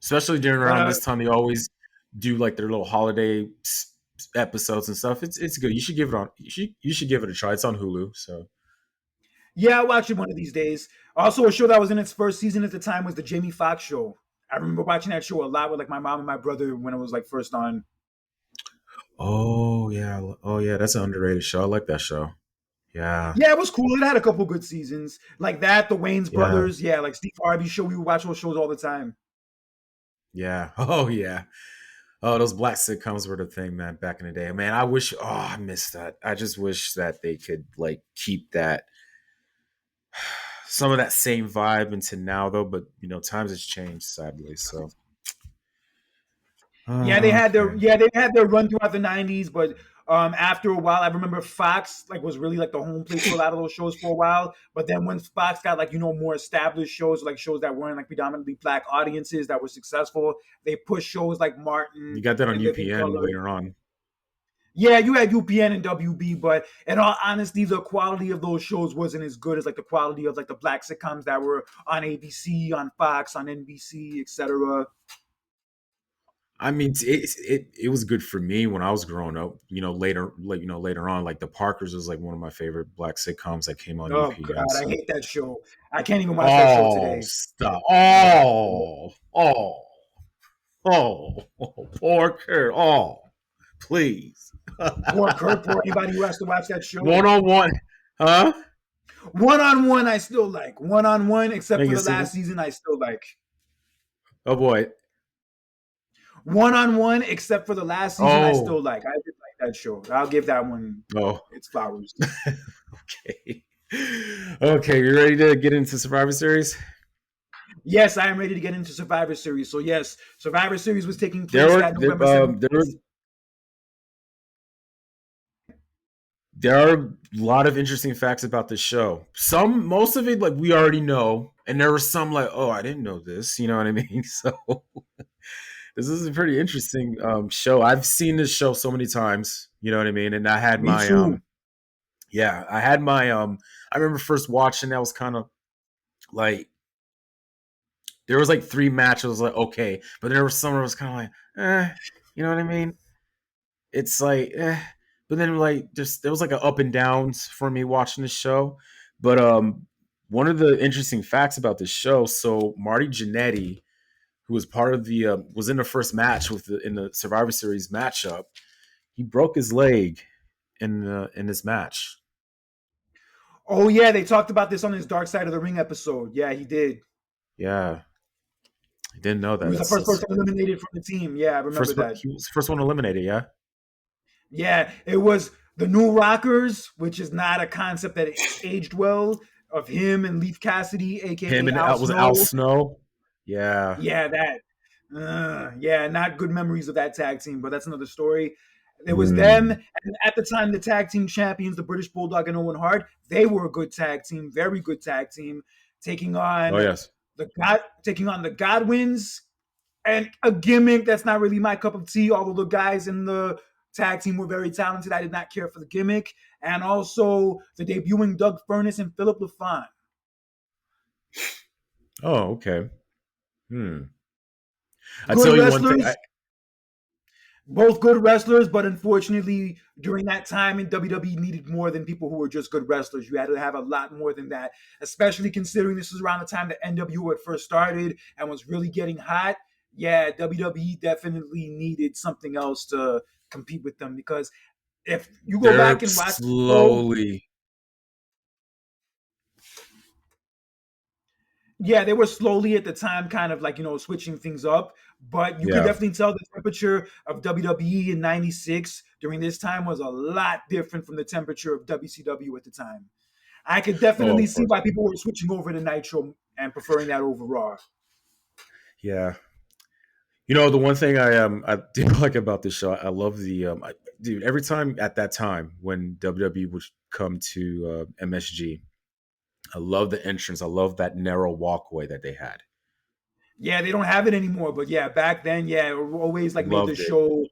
Especially during But around this time. They always do like their little holiday episodes and stuff. It's good. You should give it a try. It's on Hulu. So yeah, I'll watch it one of these days. Also, a show that was in its first season at the time was the Jamie Foxx show. I remember watching that show a lot with like my mom and my brother when it was like first on. oh yeah, that's an underrated show. I like that show. Yeah, Yeah, it was cool. It had a couple good seasons like that. The Wayne's yeah, brothers, yeah, like Steve Harvey show. We would watch those shows all the time. yeah. Oh yeah. Oh, those black sitcoms were the thing, man. Back in the day, man. I wish. Oh, I missed that. I just wish that they could like keep that some of that same vibe into now, though. But times has changed, sadly. So okay. They had their run throughout the '90s, but after a while, I remember Fox like was really like the home place for a lot of those shows for a while. But then when Fox got like more established shows, like shows that weren't like predominantly black audiences that were successful, they pushed shows like You Martin got that on and Living UPN Color. later on. Yeah, you had UPN and WB, but in all honesty, the quality of those shows wasn't as good as like the quality of like the black sitcoms that were on ABC, on Fox, on NBC, etc. I mean, it was good for me when I was growing up. Later on, like The Parkers was like one of my favorite black sitcoms that came on Oh UPN. God, I So, hate that show. I can't even watch that show oh, today. stop! Uh, Parker! Oh, please, Poor Kurt, poor anybody who has to watch that show. one on one, huh? One on one, I still like. One on one, except Make for it the simple. last season, I still like. Oh boy. One on one, except for the last season, I Oh, still like. I did like that show. I'll give that one oh. its flowers. Okay. Okay, you ready to get into Survivor Series? Yes, I am ready to get into Survivor Series. So yes, Survivor Series was taking There place were that there, November 17th. there were there are a lot of interesting facts about this show. Most of it, like we already know, and there were some like, oh, I didn't know this. You know what I mean? So this is a pretty interesting show. I've seen this show so many times. You know what I mean? And I had Me my too. yeah, I had my I remember first watching. That was kind of like there was like three matches. Like okay, but there was some where it was kind of like, you know what I mean? It's like, but then like just there was like an up and downs for me watching the show. But one of the interesting facts about this show, so Marty Jannetty, who was part of the was in the first match in the Survivor Series matchup, he broke his leg in this match. Oh yeah, they talked about this on his Dark Side of the Ring episode. Yeah, he did. Yeah, I didn't know He that. was the That's, first that's person eliminated from the team. Yeah, I remember that. he was the first one eliminated. Yeah, Yeah, it was the New Rockers, which is not a concept that aged well, of him and Leaf Cassidy, him aka and Al was Al Snow. Snow. Yeah. Yeah, that. Yeah, not good memories of that tag team, but that's another story. It was them, Mm. and at the time, the tag team champions, the British Bulldog and Owen Hart, they were a good tag team, very good tag team, taking Oh on yes. taking on the Godwins, and a gimmick that's not really my cup of tea. Although the guys in the tag team were very talented. I did not care for the gimmick. And also the debuting Doug Furnas and Philip LaFon. Oh, okay. Hmm. I Good tell you one thing. wrestlers, both good wrestlers, but unfortunately, during that time in WWE needed more than people who were just good wrestlers. You had to have a lot more than that, especially considering this was around the time that NWO had first started and was really getting hot. Yeah, WWE definitely needed something else to compete with them because if you go they're back and watch the show, slowly. yeah, they were slowly at the time kind of like, switching things up. But you could Yeah. definitely tell the temperature of WWE in 96 during this time was a lot different from the temperature of WCW at the time. I could Oh, definitely of see course. why people were switching over to Nitro and preferring that over Raw. Yeah. The one thing I do like about this show, I love dude. Every time at that time when WWE would come to MSG, I love the entrance. I love that narrow walkway that they had. Yeah, they don't have it anymore, but yeah, back then, yeah, it always like made the Loved it. show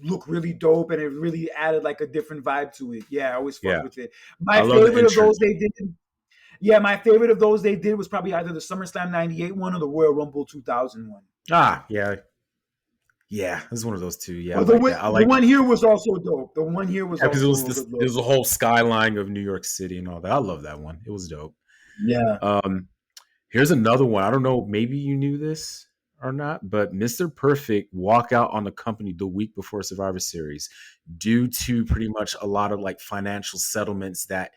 look really dope, and it really added like a different vibe to it. Yeah, I always fucked Yeah, with it. I My love the favorite of those entrance. they did Yeah, my favorite of those they did was probably either the SummerSlam '98 one or the Royal Rumble 2000 one. Yeah, yeah. This is one of those two. Yeah, I But the like that. I the like one here was also dope. The one here was because it also was a good it look. was the whole skyline of New York City and all that. I love that one. It was dope. Yeah. Um, Here's another one. I don't know, maybe you knew this or not, but Mr. Perfect walked out on the company the week before Survivor Series due to pretty much a lot of like financial settlements that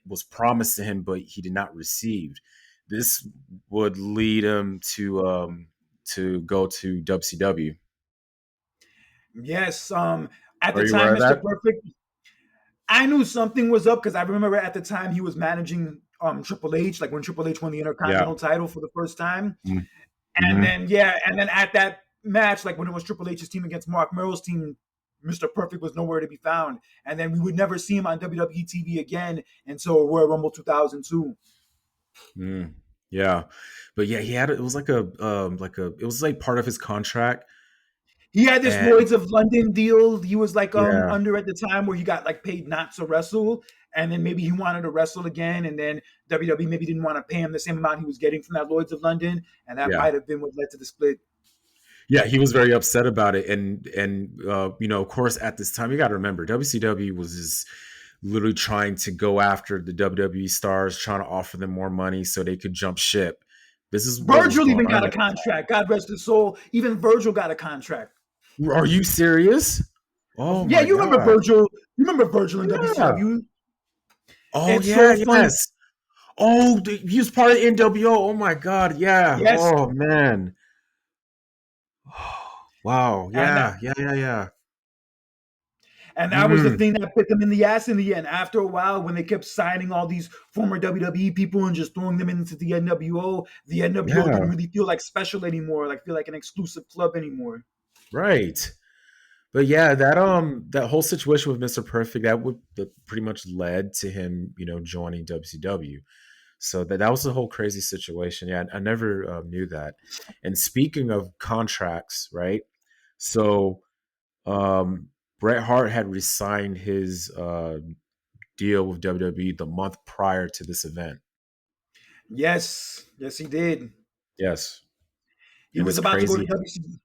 was promised to him, but he did not receive. This would lead him to go to WCW. Yes. At Are the you aware time, of Mr. that? Perfect, I knew something was up because I remember at the time he was managing Triple H, like when Triple H won the Yeah. Intercontinental title for the first time. And Mm-hmm. then yeah, and then at that match, like when it was Triple H's team against Mark Merrill's team, Mr. Perfect was nowhere to be found. And then we would never see him on WWE TV again until Royal Rumble 2002. Mm. Yeah, but yeah, he had it was like it was like part of his contract, He had this and Lloyd's of London deal. He was like yeah, under at the time where he got like paid not to wrestle, and then maybe he wanted to wrestle again, and then WWE maybe didn't want to pay him the same amount he was getting from that Lloyd's of London, and that yeah. might have been what led to the split. Yeah, he was very upset about it, and of course, at this time, you got to remember, WCW was just literally trying to go after the WWE stars, trying to offer them more money so they could jump ship. This is what was Virgil going even on got a at the contract. God rest his soul. Even Virgil got a contract. time. Are you serious? Oh Yeah, my you remember god! Virgil? You remember Virgil in Yeah. WCW? Oh It's so yeah, funny. yes. Oh, he was part of NWO. Oh my god, yeah. Yes, Oh man. Wow. and that, Yeah. Yeah. Yeah. Yeah. and that was the Mm, thing that bit them in the ass in the end. After a while, when they kept signing all these former WWE people and just throwing them into the NWO didn't yeah. really feel like special anymore, like feel like an exclusive club anymore. Right. But yeah, that whole situation with Mr. Perfect that pretty much led to him, joining WCW. So that was the whole crazy situation. Yeah, I never knew that. And speaking of contracts, right? So um, Bret Hart had resigned his deal with WWE the month prior to this event. Yes, yes, he did. Yes, He and was it's about to go to crazy. WCW.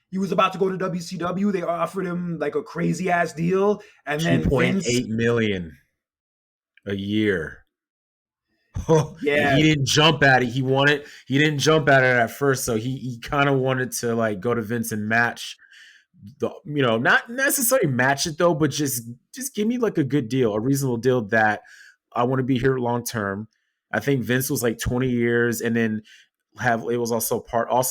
He was about to go to WCW. They offered him like a crazy ass deal, and Two then point Vince, eight million a year. Oh, and yeah, he didn't jump at it. He didn't jump at it at first, so he kind of wanted to like go to Vince and match not necessarily match it though, but just give me like a good deal, a reasonable deal that I want to be here long term. I think Vince was like 20 years, and then have it was also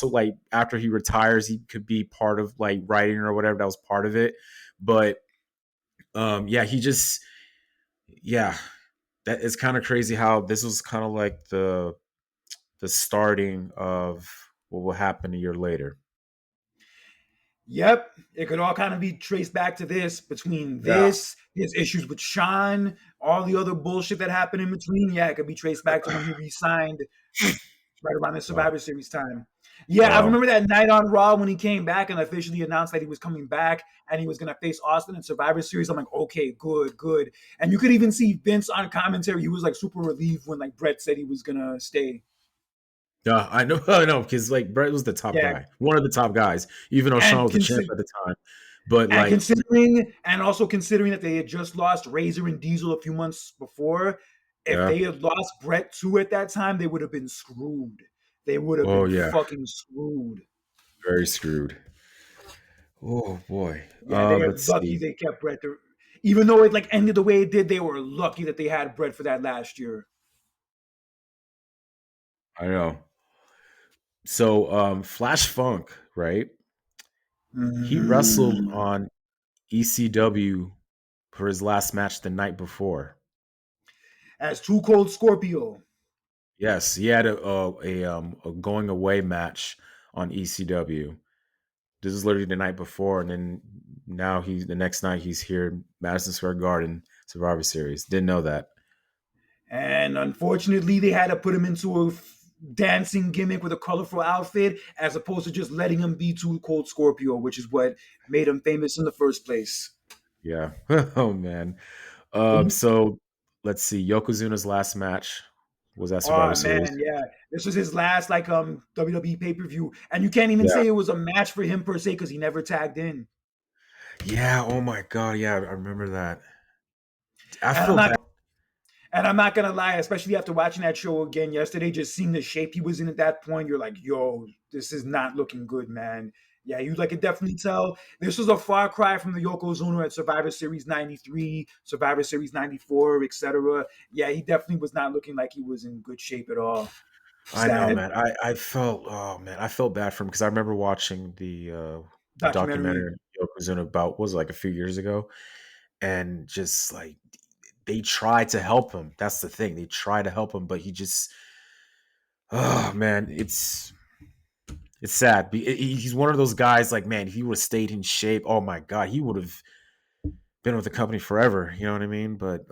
like after he retires, he could be part of like writing or whatever. That was part of it, but yeah, he just yeah, that is kind of crazy how this was kind of like the starting of what will happen a year later. yep. It could all kind of be traced back to this between Yeah. this, his issues with Sean, all the other bullshit that happened in between. Yeah, it could be traced back to when he re-signed right around the Wow. Survivor Series time. Yeah, I Wow. remember that night on Raw when he came back and officially announced that he was coming back and he was going to face Austin in Survivor Series. I'm like, okay, good, good. And you could even see Vince on commentary. He was like super relieved when like Brett said he was going to stay. Yeah, I know. I know because like Brett was the top Yeah, guy, one of the top guys, even though Shawn and was the champ at the time. But and like, considering and also considering that they had just lost Razor and Diesel a few months before, if yeah, they had lost Brett too at that time, they would have been screwed. They would have oh been yeah, fucking screwed. very screwed. Oh boy. Yeah, they are Let's lucky see. they kept Brett there. Even though it like ended the way it did, they were lucky that they had Brett for that last year. I know. So, Flash Funk, right? He wrestled Mhm. on ECW for his last match the night before. As Too Cold Scorpio. Yes, he had a going away match on ECW. This is literally the night before, and then now he's the next night he's here in Madison Square Garden Survivor Series. Didn't know that. And unfortunately, they had to put him into a dancing gimmick with a colorful outfit as opposed to just letting him be Too Cold Scorpio, which is what made him famous in the first place. Yeah. Oh man. So let's see. Yokozuna's last match was at Survivor Oh Series. man, yeah. This was his last like WWE pay-per-view. And you can't even Yeah. say it was a match for him per se because he never tagged in. Yeah. Oh my God. Yeah, I remember that. I And I'm feel bad. not and I'm not gonna lie, especially after watching that show again yesterday, just seeing the shape he was in at that point, you're like, yo, this is not looking good, man. Yeah, you like could definitely tell this was a far cry from the Yokozuna at Survivor Series 93, Survivor Series 94, etc. Yeah, he definitely was not looking like he was in good shape at all. I know, Sad man. I felt. Oh man, I felt bad for him because I remember watching the documentary. documentary on Yokozuna about what was it, like a few years ago, and just like they tried to help him. That's the thing. They tried to help him, but he just. Oh man, it's sad. He's one of those guys. Like man, if he would have stayed in shape, oh my god, he would have been with the company forever. You know what I mean? But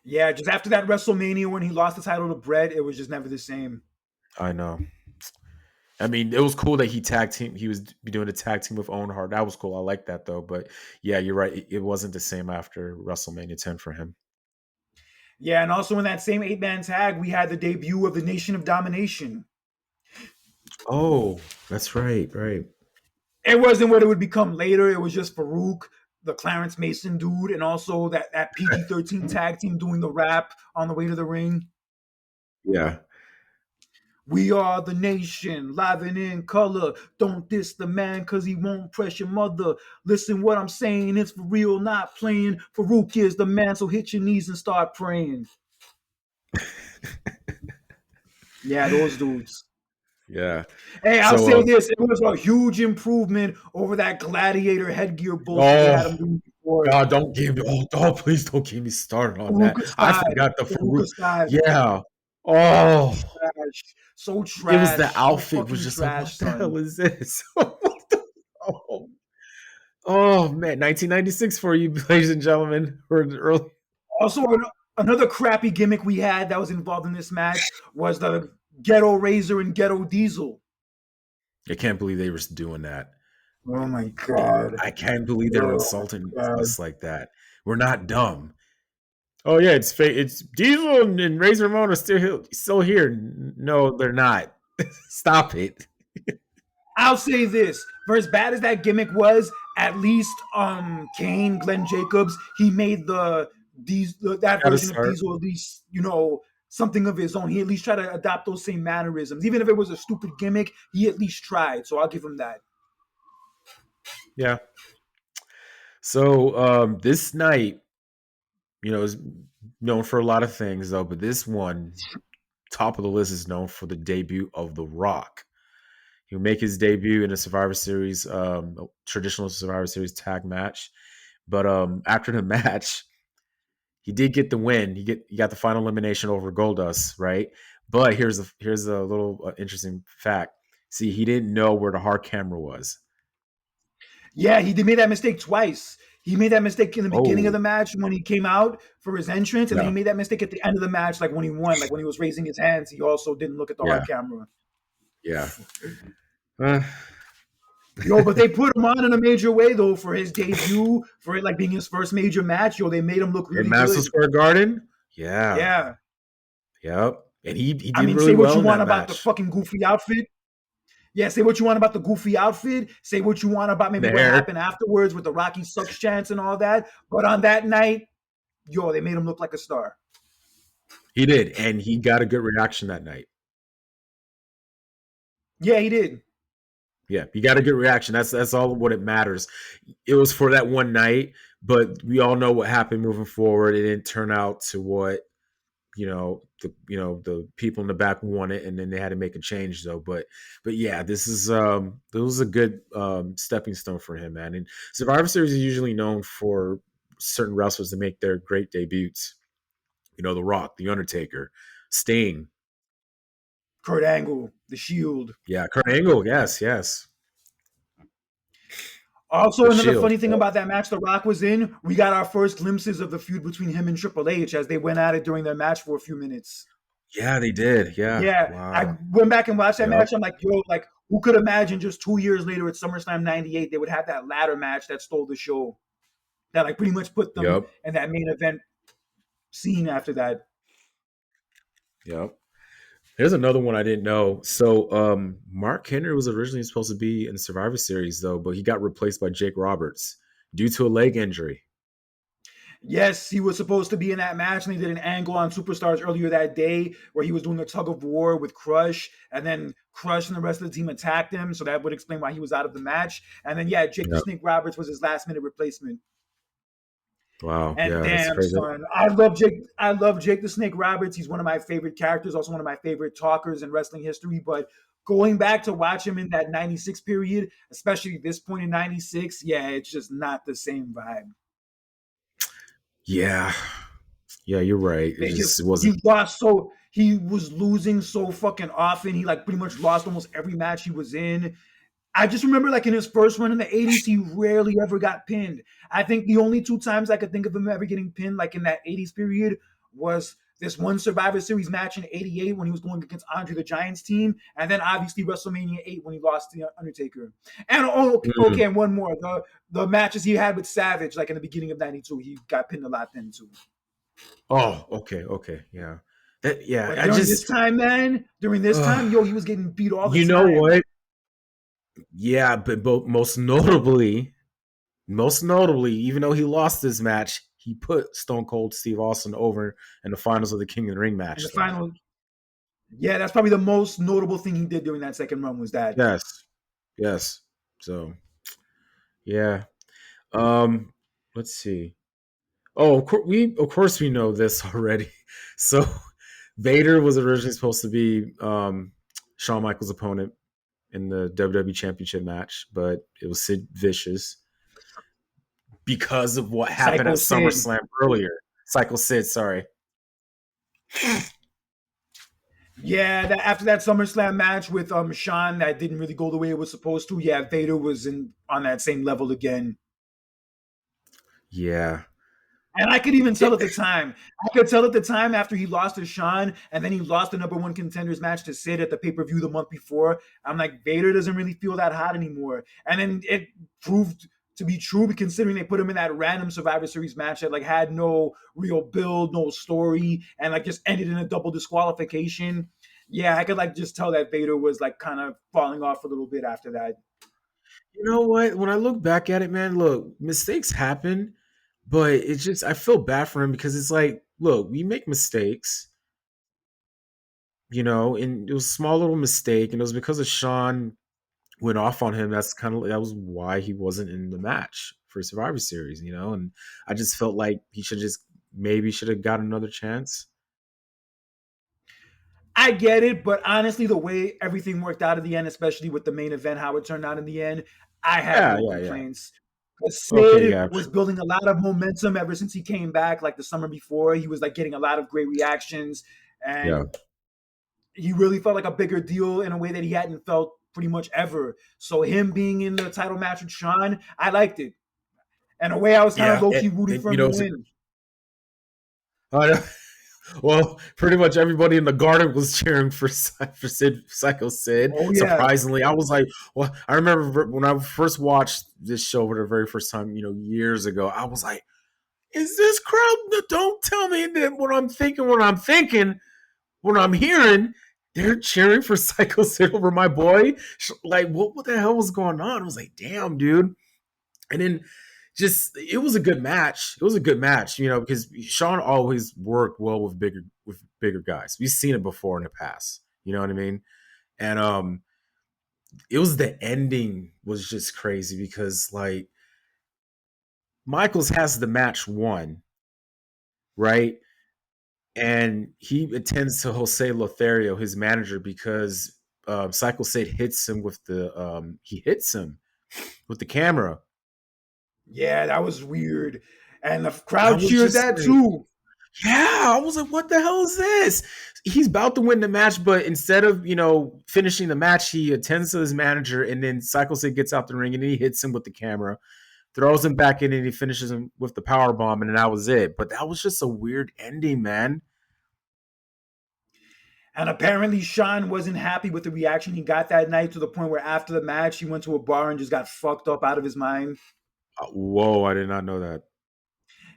Yeah, just after that WrestleMania when he lost the title to Brett, it was just never the same. I know. I mean, it was cool that he tag team. He was doing a tag team with Owen Hart. That was cool. I like that though. But yeah, you're right. It wasn't the same after WrestleMania 10 for him. Yeah, and also in that same 8-man tag, we had the debut of the Nation of Domination. Oh, that's right. Right. It wasn't what it would become later. It was just Farouk, the Clarence Mason dude, and also that PG-13 tag team doing the rap on the way to the ring. Yeah. We are the nation, live and in color. Don't diss the man because he won't press your mother. Listen what I'm saying, it's for real, not playing. Farouk is the man, so hit your knees and start praying. Yeah, those dudes. Yeah. Hey, I'll So, say this: it was a huge improvement over that gladiator headgear bullshit they had oh him doing before. God, don't give me. Oh, please don't get me started on that. Faruka I Side, forgot the Faruka Farouk. Side, Yeah. Oh, so it was the trash, so outfit. Was fucking just like, trash, what the hell son. is this? Oh, oh man, 1996 for you, ladies and gentlemen. For the early. Also, another crappy gimmick we had that was involved in this match was the Ghetto Razor and Ghetto Diesel. I can't believe they were doing that. Oh my god. I can't believe they were Oh insulting my god. us like that. We're not dumb. Oh yeah, it's fake. It's Diesel and Razor Ramon are still here. No, they're not. Stop it. I'll say this: for as bad as that gimmick was, at least Kane, Glenn Jacobs, he made that Gotta version of start. Diesel at least something of his own. He at least tried to adopt those same mannerisms, even if it was a stupid gimmick. He at least tried, so I'll give him that. Yeah. So this night, is known for a lot of things though, but this one, top of the list, is known for the debut of The Rock. He'll make his debut in a Survivor Series, traditional Survivor Series tag match. But after the match, he did get the win. He got the final elimination over Goldust, right? But here's a little interesting fact. See, he didn't know where the hard camera was. Yeah, he did made that mistake twice. He made that mistake in the beginning of Oh, the match when he came out for his entrance, and then yeah, he made that mistake at the end of the match, like when he won, like when he was raising his hands. He also didn't look at the yeah, hard camera. Yeah. Uh, Yo, but they put him on in a major way though for his debut, for it like being his first major match. Yo, they made him look in really Madison good. Square Garden. Yeah. Yeah. Yep. And he I did mean, really say what well you in want that about the match. fucking goofy outfit. Yeah, say what you want about the goofy outfit. Say what you want about maybe The what hair. happened afterwards with the Rocky sucks chants and all that. But on that night, yo, they made him look like a star. He did, and he got a good reaction that night. Yeah, he did. Yeah, you got a good reaction. That's all what it matters. It was for that one night, but we all know what happened moving forward. It didn't turn out to what the people in the back wanted, and then they had to make a change though. But yeah, this was a good stepping stone for him, man. And Survivor Series is usually known for certain wrestlers to make their great debuts. The Rock, The Undertaker, Sting. Kurt Angle, The Shield. Yeah, Kurt Angle. Yes, yes. Also, The another Shield. funny thing about that match The Rock was in, we got our first glimpses of the feud between him and Triple H as they went at it during their match for a few minutes. Yeah, they did. Yeah. Yeah, I Wow. went back and watched that Yep. match. I'm like, yo, like, who could imagine just 2 years later at SummerSlam '98 they would have that ladder match that stole the show, that like pretty much put them Yep. in that main event scene after that. Yep. Here's another one I didn't know. So Mark Henry was originally supposed to be in the Survivor Series though, but he got replaced by Jake Roberts due to a leg injury. Yes, he was supposed to be in that match, and they did an angle on Superstars earlier that day where he was doing a tug of war with Crush, and then Crush and the rest of the team attacked him, so that would explain why he was out of the match. And then yeah, Jake the Yep. Snake Roberts was his last minute replacement. Wow. And Yeah, that's damn, crazy. son, I love Jake. I love Jake the Snake Roberts. He's one of my favorite characters, also one of my favorite talkers in wrestling history. But going back to watch him in that '96 period, especially this point in '96, yeah, it's just not the same vibe. Yeah. Yeah, you're right. It They just just it he wasn't. lost so he was losing so fucking often. He like pretty much lost almost every match he was in. I just remember like in his first run in the '80s, he rarely ever got pinned. I think the only two times I could think of him ever getting pinned, like in that '80s period, was this one Survivor Series match in '88 when he was going against Andre the Giant's team, and then obviously WrestleMania '8 when he lost to the Undertaker. And okay, Mm. and one more, the matches he had with Savage, like in the beginning of '92, he got pinned a lot then too. Oh, okay, okay. Yeah. But I during this just time, man, during this time, yo, he was getting beat all the you know time. what? Yeah, but most notably, even though he lost this match, he put Stone Cold Steve Austin over in the finals of the King of the Ring In the match, though. final, yeah, that's probably the most notable thing he did during that second run was that. Yes, yes. So, yeah. Um, let's see. Oh, of course we know this already. So, Vader was originally supposed to be Shawn Michaels' opponent in the WWE Championship match, but it was Sid Vicious because of what happened at Psycho Sid. SummerSlam earlier. Psycho Sid, sorry. Yeah, that after that SummerSlam match with Shawn that didn't really go the way it was supposed to. Yeah, Vader was in on that same level again. Yeah. And I could even tell at the time. I could tell at the time after he lost to Shawn and then he lost the number one contenders match to Sid at the pay-per-view the month before. I'm like, Vader doesn't really feel that hot anymore. And then it proved to be true considering they put him in that random Survivor Series match that like had no real build, no story, and like just ended in a double disqualification. Yeah, I could like just tell that Vader was like kind of falling off a little bit after that. You know what? When I look back at it, man, look, mistakes happen, but it's just I feel bad for him because it's like, look, we make mistakes, and it was a small little mistake, and it was because of Sean went off on him. That was why he wasn't in the match for Survivor Series, and I just felt like he should have got another chance. I get it, but honestly, the way everything worked out at the end, especially with the main event, how it turned out in the end, I have Yeah, no yeah, yeah. complaints. Because Okay, Sid yeah, was building a lot of momentum ever since he came back, like the summer before. He was like getting a lot of great reactions, yeah, and he really felt like a bigger deal in a way that he hadn't felt pretty much ever. So him being in the title match with Sean, I liked it. And a way I was kind of yeah. low And, key rooting and for him to win. oh, no. Well, pretty much everybody in the garden was cheering for Psycho Sid. Oh yeah. Surprisingly, I was like, well, I remember when I first watched this show for the very first time, years ago. I was like, is this crowd? Don't tell me that what I'm thinking, what I'm hearing. They're cheering for Psycho Sid over my boy. Like, what the hell was going on? I was like, damn, dude. And then just it was a good match. It was a good match, because Sean always worked well with bigger guys. We've seen it before in the past. You know what I mean? And it was the ending was just crazy because like Michaels has the match won, right? And he attends to Jose Lothario, his manager, because Psycho Sid hits him with the camera. Yeah, that was weird. And the I crowd was cheered just that like, too. yeah, I was like, what the hell is this? He's about to win the match, but instead of, finishing the match, he attends to his manager, and then Psycho Sid gets out the ring and he hits him with the camera, throws him back in, and he finishes him with the power bomb, and then that was it. But that was just a weird ending, man. And apparently Sean wasn't happy with the reaction he got that night, to the point where after the match he went to a bar and just got fucked up out of his mind. Whoa, I did not know that.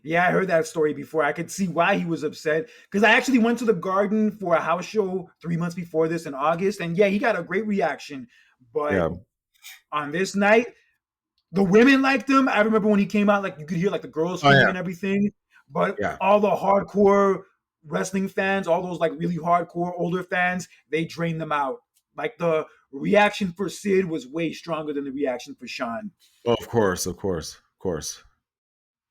Yeah, I heard that story before. I could see why he was upset, because I actually went to the Garden for a house show 3 months before this in August, and yeah, he got a great reaction. But Yeah. on this night, the women liked him. I remember when he came out, like you could hear like the girls Oh, screaming yeah. and everything. But Yeah. all the hardcore wrestling fans, all those like really hardcore older fans, they drained them out. Like the reaction for Sid was way stronger than the reaction for Sean. Oh, of course, of course, of course.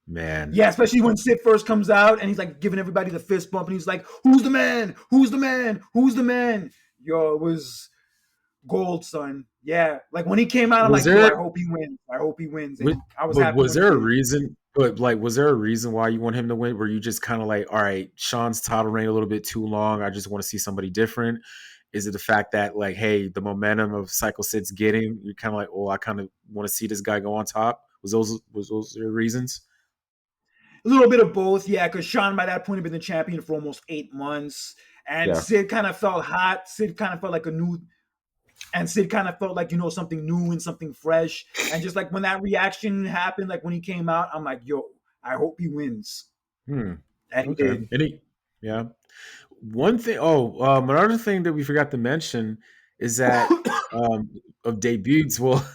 Man. Yeah, especially when Sid first comes out and he's like giving everybody the fist bump and he's like, "Who's the man? Who's the man? Who's the man?" Yo, it was gold, son. Yeah, like when he came out, I'm Was like, "Yo, there I hope he wins. I hope he wins." wa- And I was but happy was when he there a did. reason? But like, was there a reason why you want him to win? Were you just kind of like, all right, Sean's title reign a little bit too long. I just want to see somebody different. Is it the fact that like, hey, the momentum of Cycle Sid's getting? You're kind of like, oh, I kind of want to see this guy go on top. Was those your reasons? A little bit of both, yeah, because Sean by that point had been the champion for almost 8 months. And Yeah. Sid kind of felt hot. Sid kind of felt like a new, and Sid kind of felt like, something new and something fresh. And just like when that reaction happened, like when he came out, I'm like, yo, I hope he wins. Hmm. And he Okay. did. Yeah. One thing. Oh, another thing that we forgot to mention is that of debuts. Well,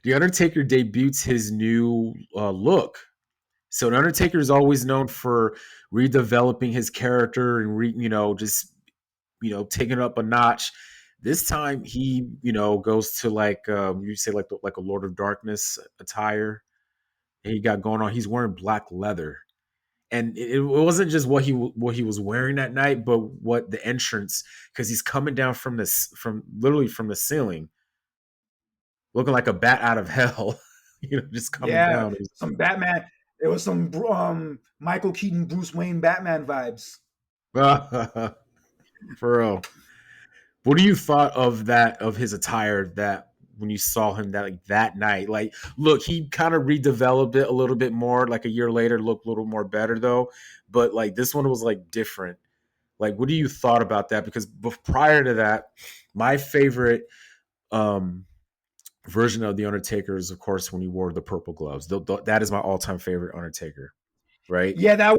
the Undertaker debuts his new look. So the Undertaker is always known for redeveloping his character and just taking it up a notch. This time he goes to like you say like a Lord of Darkness attire. And he got going on. He's wearing black leather, and it wasn't just what he was wearing that night, but what the entrance, because he's coming down from literally from the ceiling, looking like a bat out of hell. Just coming Yeah, down. some Batman. It was some Michael Keaton, Bruce Wayne, Batman vibes. For real. What do you thought of that, of his attire, that when you saw him that night? Like, look, he kind of redeveloped it a little bit more. Like a year later, looked a little more better though. But like this one was like different. Like, what do you thought about that? Because prior to that, my favorite um version of the Undertaker is, of course, when he wore the purple gloves. That is my all-time favorite Undertaker. Right? Yeah, that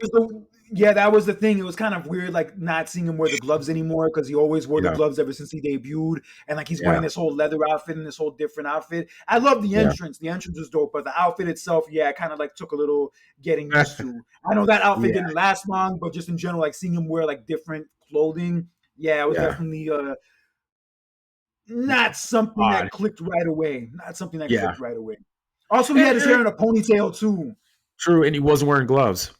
was the thing. It was kind of weird, like not seeing him wear the gloves anymore, because he always wore the Yeah. gloves ever since he debuted, and like he's wearing Yeah. this whole leather outfit and this whole different outfit. I love the Yeah. entrance. The entrance was dope, but the outfit itself, yeah, kind of like took a little getting used to. I know that outfit Yeah. didn't last long, but just in general, like seeing him wear like different clothing, yeah, it was Yeah. definitely not something Odd. that clicked right away. Not something that Yeah. clicked right away. Also, he had And, his and hair in a ponytail too. true, and he wasn't wearing gloves.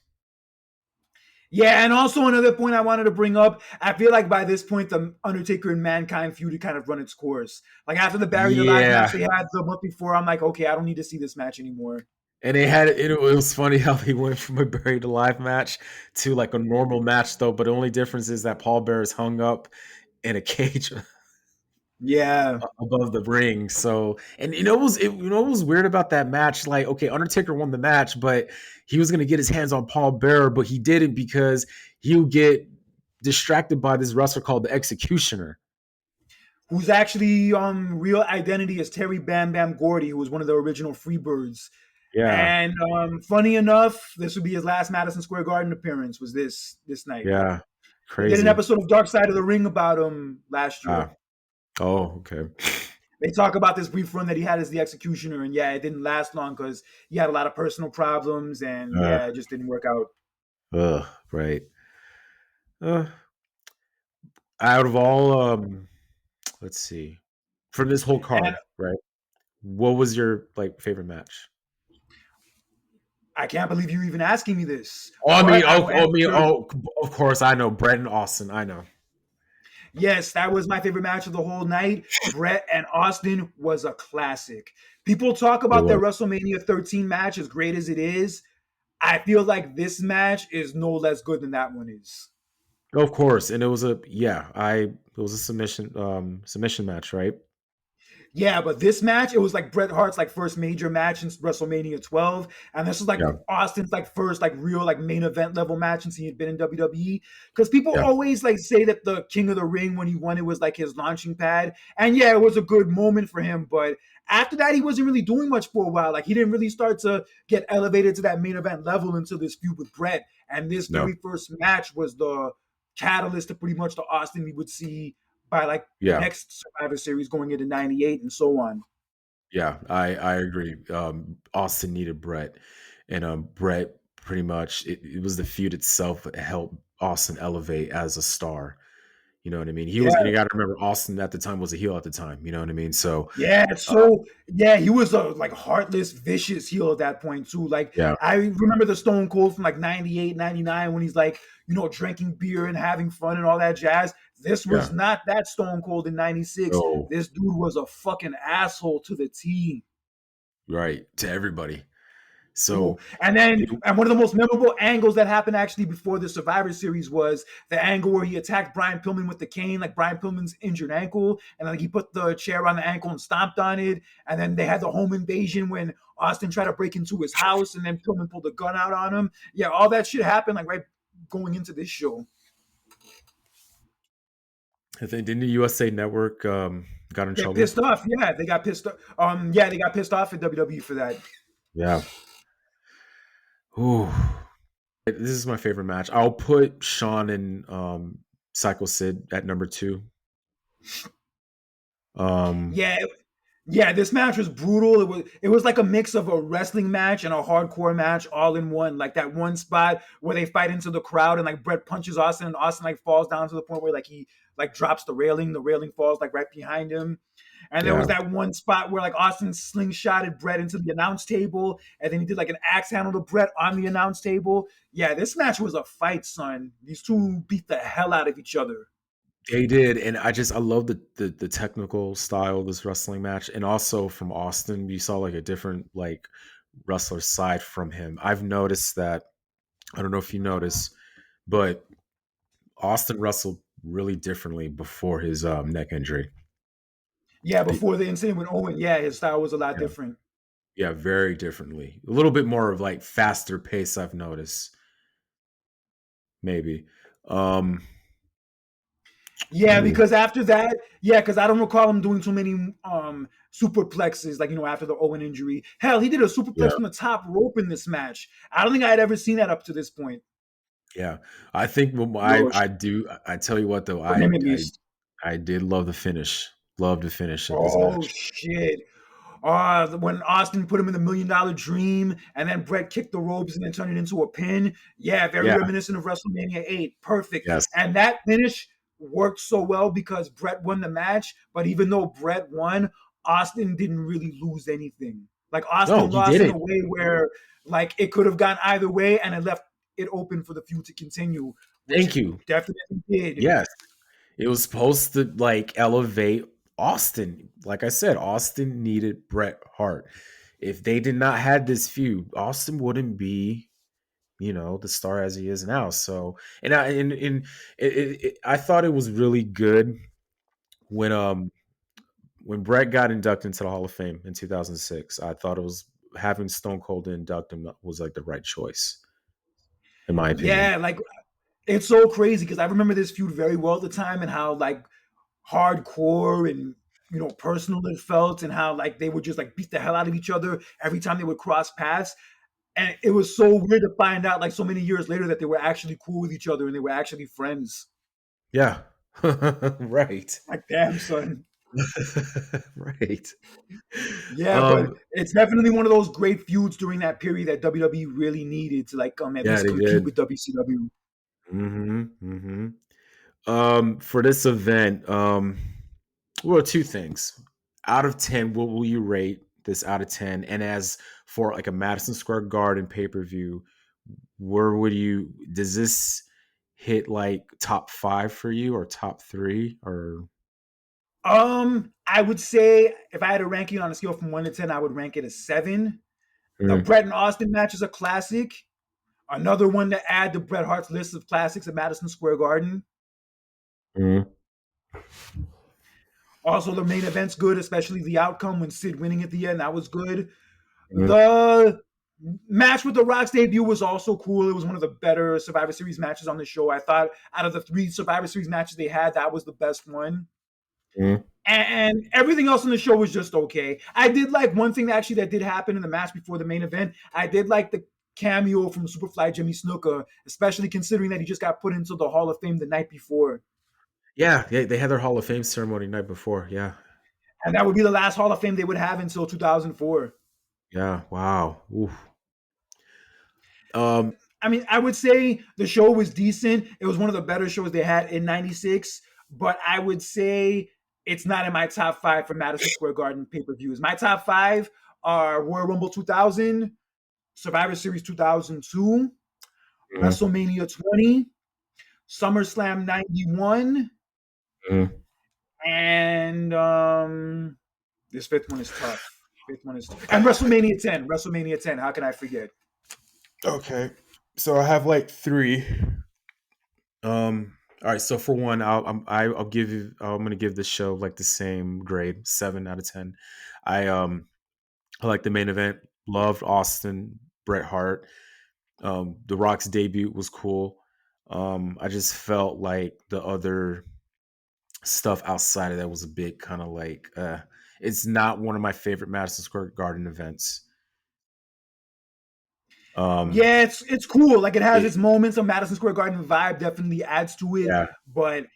Yeah, and also another point I wanted to bring up, I feel like by this point, the Undertaker and Mankind feud had kind of run its course. Like after the Buried Alive match Yeah. they had the month before, I'm like, okay, I don't need to see this match anymore. And they had it was funny how they went from a buried alive match to like a normal match though, but the only difference is that Paul Bear is hung up in a cage Yeah. above the ring. So, and what was weird about that match? Like, okay, Undertaker won the match, but he was gonna get his hands on Paul Bearer, but he didn't because he'll get distracted by this wrestler called the Executioner. Whose actually real identity is Terry Bam Bam Gordy, who was one of the original Freebirds. Yeah, And funny enough, this would be his last Madison Square Garden appearance. Was this night? yeah, They did an crazy. episode of Dark Side of the Ring about him last year. Ah, oh, okay. They talk about this brief run that he had as the Executioner, and yeah, it didn't last long because he had a lot of personal problems, and Uh, yeah, it just didn't work out. right. Uh, out of all, let's see, from this whole And card, right? What was your like favorite match? I can't believe you're even asking me this, Oh, but I will answer. of course, I know Brett and Austin. I know. Yes, that was my favorite match of the whole night. Brett and Austin was a classic. People talk It about their was. WrestleMania 13 match as great as it is. I feel like this match is no less good than that one is. Of course, and it was a it was a submission match, right? Yeah, but this match, it was like Bret Hart's like first major match since WrestleMania 12, and this is like Yeah, Austin's like first like real like main event level match since he had been in WWE. Because people yeah, always like say that the King of the Ring when he won it was like his launching pad, and yeah, it was a good moment for him. But after that, he wasn't really doing much for a while. Like he didn't really start to get elevated to that main event level until this feud with Bret, and this no, very first match was the catalyst to pretty much the Austin we would see by like the yeah, next Survivor Series going into '98 and so on. yeah. I agree. Austin needed Brett, and Brett pretty much it was the feud itself that helped Austin elevate as a star. You know what I mean? He was, and Yeah, you got to remember, Austin at the time was a heel at the time. You know what I mean? So, yeah. uh, So yeah, he was a like heartless, vicious heel at that point too. Like yeah, I remember the Stone Cold from like '98, '99 when he's like, drinking beer and having fun and all that jazz. This was yeah. not that Stone Cold in '96. No, This dude was a fucking asshole to the T. right, to everybody. Ooh. So, it, And one of the most memorable angles that happened actually before the Survivor Series was the angle where he attacked Brian Pillman with the cane, like Brian Pillman's injured ankle, and like he put the chair on the ankle and stomped on it. And then they had the home invasion when Austin tried to break into his house, and then Pillman pulled a gun out on him. Yeah, all that shit happened like right going into this show. I think didn't the USA Network got in Get trouble? pissed off. Yeah, they got pissed off. Yeah, they got pissed off at WWE for that. Yeah. Ooh. This is my favorite match. I'll put Sean and Psycho Sid at number two. Um, Yeah, yeah, this match was brutal. It was like a mix of a wrestling match and a hardcore match all in one. Like that one spot where they fight into the crowd and like Brett punches Austin and Austin like falls down to the point where like he like drops the railing falls like right behind him. And there was yeah. that one spot where like Austin slingshotted Brett into the announce table and then he did like an axe handle to Brett on the announce table. Yeah, this match was a fight, son. These two beat the hell out of each other. They did, and I love the technical style of this wrestling match, and also from Austin, you saw like a different like wrestler side from him. I've noticed that. I don't know if you notice, but Austin wrestled really differently before his neck injury. Yeah, It- before the incident with Owen, yeah, his style was a lot yeah, different. yeah, very differently. A little bit more of like faster pace. I've noticed, maybe. Um, Yeah, ooh, because after that, yeah, because I don't recall him doing too many superplexes, like after the Owen injury. Hell, he did a yeah, superplex from the top rope in this match. I don't think I had ever seen that up to this point yeah. I think Yo, I do. I tell you what, though, for him at least. I did love the finish. Love the finish of this Oh match. shit. When Austin put him in the $1 Million Dream, and then Brett kicked the ropes and then turned it into a pin. Yeah, very Yeah. reminiscent of WrestleMania 8. Perfect. Yes. And that finish worked so well because Brett won the match. But even though Brett won, Austin didn't really lose anything. Like No, Austin he lost in didn't. a way where like it could have gone either way, and it left it open for the feud to continue, which Thank it you. definitely did. Yes. It was supposed to like elevate Austin. Like I said, Austin needed Bret Hart. If they did not had this feud, Austin wouldn't be, the star as he is now. So, I thought it was really good when when Bret got inducted into the Hall of Fame in 2006. I thought it was having Stone Cold induct him was like the right choice, in my opinion. Yeah, like It's so crazy because I remember this feud very well at the time and how like hardcore and personal it felt and how like they would just like beat the hell out of each other every time they would cross paths. And it was so weird to find out like so many years later that they were actually cool with each other and they were actually friends. Yeah. Right. Like, damn, son. Right. Yeah, but Um, it's definitely one of those great feuds during that period that WWE really needed to like at yeah, least they compete did. with WCW. For this event, well, two things. Out of 10, what will you rate this out of 10? And as for like a Madison Square Garden pay-per-view, where would you does this hit like top 5 for you or top 3 or I would say if I had to rank it on a scale from 1 to 10, I would rank it a 7. The mm, Bret and Austin match is a classic. Another one to add to Bret Hart's list of classics at Madison Square Garden. mm, Also, the main event's good, especially the outcome when Sid winning at the end. That was good. mm, The match with The Rock's debut was also cool. It was one of the better Survivor Series matches on the show. I thought out of the 3 Survivor Series matches they had, that was the best one. mm. And everything else on the show was just okay. I did like one thing that did happen in the match before the main event. I did like the cameo from Superfly Jimmy Snuka, especially considering that he just got put into the Hall of Fame the night before. Yeah, they had their Hall of Fame ceremony night before. Yeah. And that would be the last Hall of Fame they would have until 2004. Yeah. Wow. Oof. Um, I mean, I would say the show was decent. It was one of the better shows they had in 96, but I would say it's not in my top 5 for Madison Square Garden pay-per-views. My top 5 are Royal Rumble 2000, Survivor Series 2002, mm, WrestleMania 20, SummerSlam 91, mm. and this fifth one is tough. And WrestleMania 10. WrestleMania 10. How can I forget? Okay. So I have like 3. All right. So for one, I'll give you. I'm gonna give this show like the same grade, 7 out of 10. I like the main event. Loved Austin, Bret Hart. The Rock's debut was cool. I just felt like the other stuff outside of that was a bit kind of like. It's not one of my favorite Madison Square Garden events. Um, Yeah, it's cool. Like it has it, its moments. The Madison Square Garden vibe definitely adds to it. yeah, But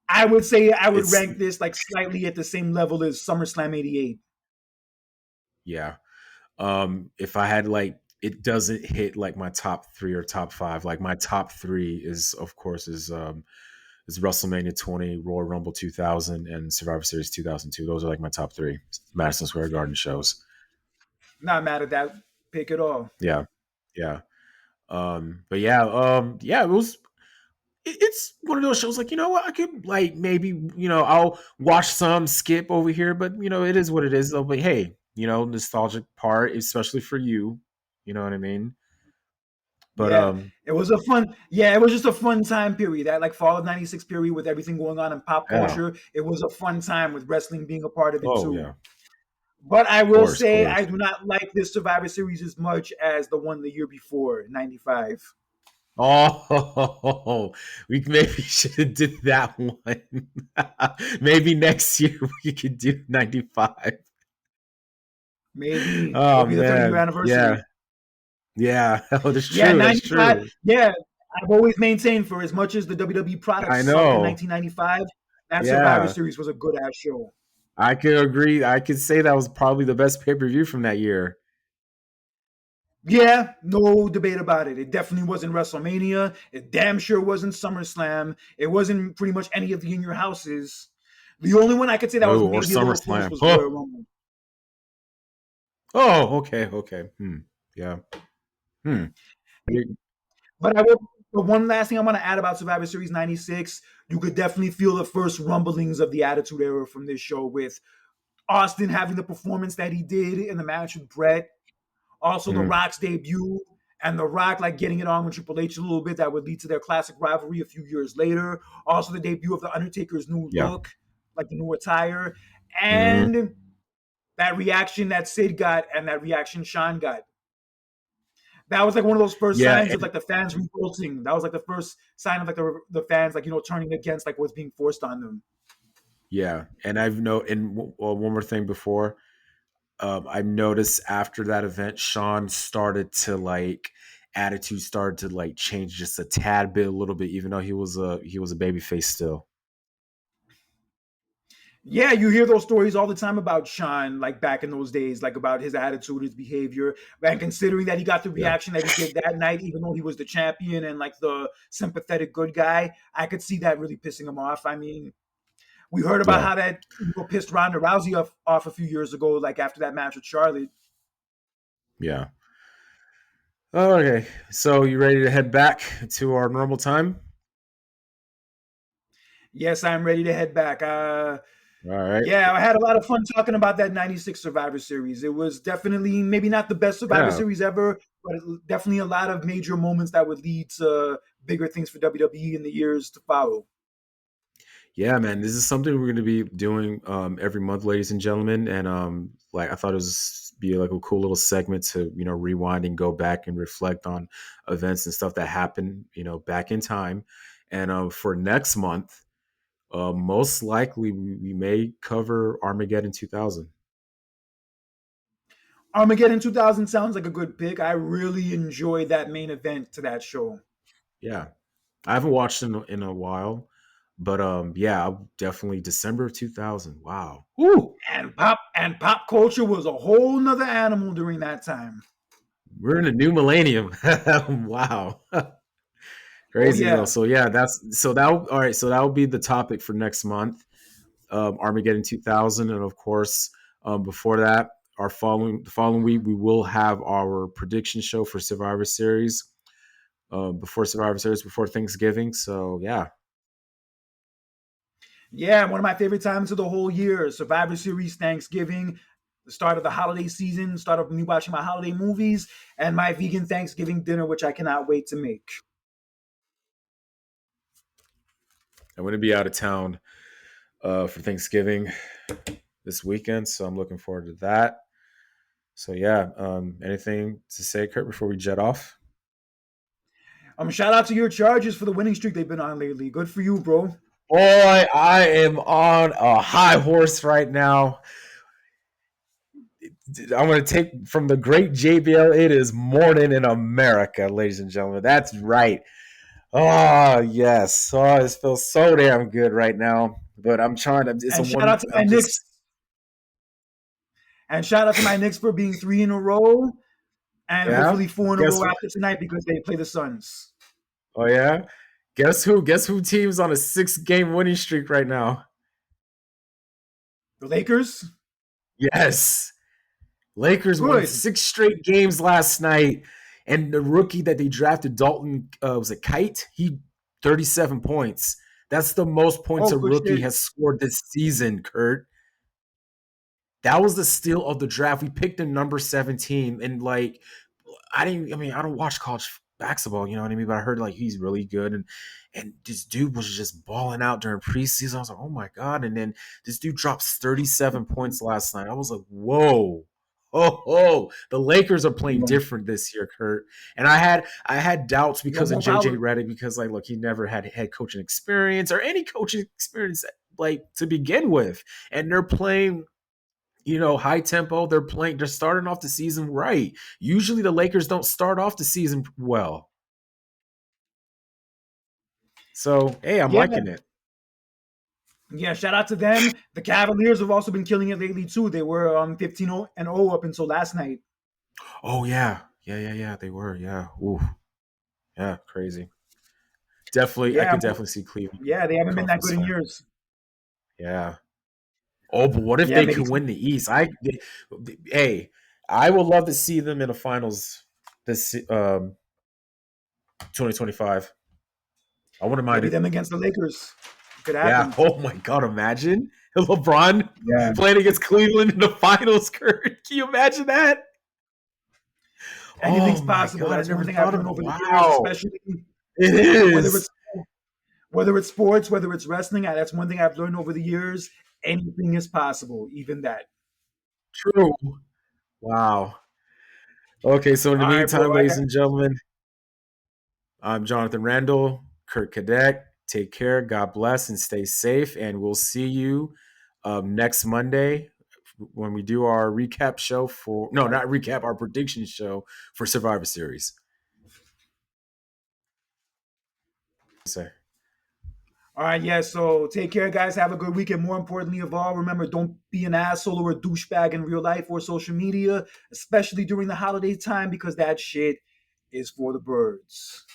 I would say I would it's rank this like slightly at the same level as SummerSlam '88. yeah. If I had like it doesn't hit like my top 3 or top 5. Like my top 3 is of course is WrestleMania 20, Royal Rumble 2000, and Survivor Series 2002. Those are like my top 3 Madison Square Garden shows. Not mad at that pick at all. Yeah, yeah. But yeah, yeah, it's one of those shows like, you know what, I could like maybe, I'll watch some skip over here, but it is what it is though. But hey, nostalgic part, especially for you. You know what I mean? But Yeah, it was a fun. Yeah, it was just a fun time period. That like fall of '96 period with everything going on in pop yeah. culture. It was a fun time with wrestling being a part of it Oh too. yeah. But I Of will course, of say I course. do not like this Survivor Series as much as the one the year before, '95. Oh, we maybe should have did that one. Maybe next year we could do 95. Maybe it'll Oh be the 30-year man. Yeah. anniversary. Yeah. Oh, that's Yeah, true. That's 95. true. Yeah, I've always maintained for as much as the WWE product I sucked in know. 1995, that Survivor Yeah. Series was a good ass show. I could agree. I could say that was probably the best pay-per-view from that year. Yeah, no debate about it. It definitely wasn't WrestleMania. It damn sure wasn't SummerSlam. It wasn't pretty much any of the In Your Houses. The only one I could say that was Oh, or maybe a little close SummerSlam. was Royal Oh. Rumble. Oh, okay, okay. Yeah. Hmm. But I will. But one last thing I want to add about Survivor Series '96, you could definitely feel the first rumblings of the Attitude Era from this show with Austin having the performance that he did in the match with Bret. Also, The Mm, Rock's debut and The Rock like getting it on with Triple H a little bit that would lead to their classic rivalry a few years later. Also, the debut of The Undertaker's new yeah. look, like the new attire, Mm, and that reaction that Sid got and that reaction Sean got. That was like one of those first Yeah, signs of like the fans revolting. That was like the first sign of like the fans like turning against like what's being forced on them. yeah, and one more thing before. I noticed after that event, Sean started to like attitude started to like change just a tad bit, a little bit, even though he was a baby face still. Yeah, you hear those stories all the time about Sean, like back in those days, like about his attitude, his behavior, and considering that he got the Yeah, reaction that he did that night, even though he was the champion and like the sympathetic good guy, I could see that really pissing him off. I mean, we heard about yeah. how that pissed Ronda Rousey off a few years ago, like after that match with Charlotte. Yeah. Okay. So you ready to head back to our normal time? Yes, I'm ready to head back. All right. Yeah, I had a lot of fun talking about that 96 Survivor Series. It was definitely maybe not the best Survivor Yeah. Series ever, but definitely a lot of major moments that would lead to bigger things for WWE in the years to follow. Yeah, man. This is something we're going to be doing every month, ladies and gentlemen. And like I thought it was be like a cool little segment to rewind and go back and reflect on events and stuff that happened back in time. And for next month, most likely we may cover Armageddon 2000. Armageddon 2000 sounds like a good pick. I really enjoyed that main event to that show. Yeah, I haven't watched in a while, but yeah, definitely December of 2000. Wow. Woo! And pop culture was a whole nother animal during that time. We're in a new millennium. Wow. Oh Crazy though. yeah. So yeah, all right. So that will be the topic for next month, Armageddon 2000, and of course, before that, the following week we will have our prediction show for Survivor Series, before Thanksgiving. So yeah, Yeah, one of my favorite times of the whole year. Survivor Series, Thanksgiving, the start of the holiday season, start of me watching my holiday movies, and my vegan Thanksgiving dinner, which I cannot wait to make. I'm going to be out of town for Thanksgiving this weekend, so I'm looking forward to that. So yeah, anything to say, Kurt, before we jet off? Shout out to your Chargers for the winning streak they've been on lately. Good for you, bro. Boy, I am on a high horse right now. I'm going to take from the great JBL. It is morning in America, ladies and gentlemen. That's right. Oh yes. Oh, this feels so damn good right now. But I'm trying to. It's a And shout one. out to my I'm Knicks. just. And shout out to my Knicks for being 3 in a row, and Yeah. hopefully 4 in a row Guess. after tonight because they play the Suns. Oh yeah. Guess who? Guess who? Team's on a 6-game winning streak right now. The Lakers, Yes. Lakers won good. 6 straight games last night, and the rookie that they drafted, Dalton, was a Kite. He 37 points. That's the most points Oh, a good rookie shit. has scored this season, Kurt. That was the steal of the draft. We picked him number 17, and like, I didn't. I mean, I don't watch college basketball, you know what I mean? But I heard like he's really good, and this dude was just balling out during preseason. I was like, oh my god! And then this dude drops 37 points last night. I was like, whoa. Oh, the Lakers are playing Yeah, different this year, Kurt. And I had doubts yeah, because of more JJ power. Redick, because like, look, he never had head coaching experience or any coaching experience like to begin with, and they're playing high tempo. They're starting off the season right. Usually the Lakers don't start off the season well. So, hey, I'm Yeah, liking it. yeah. Shout out to them. The Cavaliers have also been killing it lately too. They were 15-0 up until last night. Oh yeah. Yeah. They were. Yeah. Ooh. Yeah, crazy. Definitely I Yeah, could definitely see Cleveland yeah. They haven't been that conference good in final. years. Yeah. Oh, but what if Yeah, they maybe. can win the East? Hey, I would love to see them in the finals this 2025. I wouldn't mind Maybe it. them against the Lakers. It could Yeah. happen. Oh my God. Imagine LeBron Yeah. playing against Cleveland in the finals, Kurt. Can you imagine that? Anything's Oh my possible. God. I That's one never thing I've thought of learned it. over the years, Wow. especially It whether is. it's whether it's sports, whether it's wrestling. That's one thing I've learned over the years. Anything is possible, even that. True. Wow. Okay, so in the All right, meantime, bro. ladies and gentlemen, I'm Jonathan Randall, Kurt Cadet. Take care, God bless, and stay safe. And we'll see you next Monday when we do our recap show for no, not recap, our prediction show for Survivor Series. Sir. All right, yeah. So take care, guys. Have a good weekend. More importantly of all, remember, don't be an asshole or a douchebag in real life or social media, especially during the holiday time, because that shit is for the birds.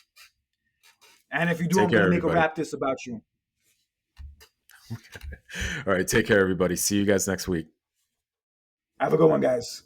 And if you do, Take I'm care, gonna make a everybody. rap this about you. All right, take care, everybody. See you guys next week. Have a good one, guys.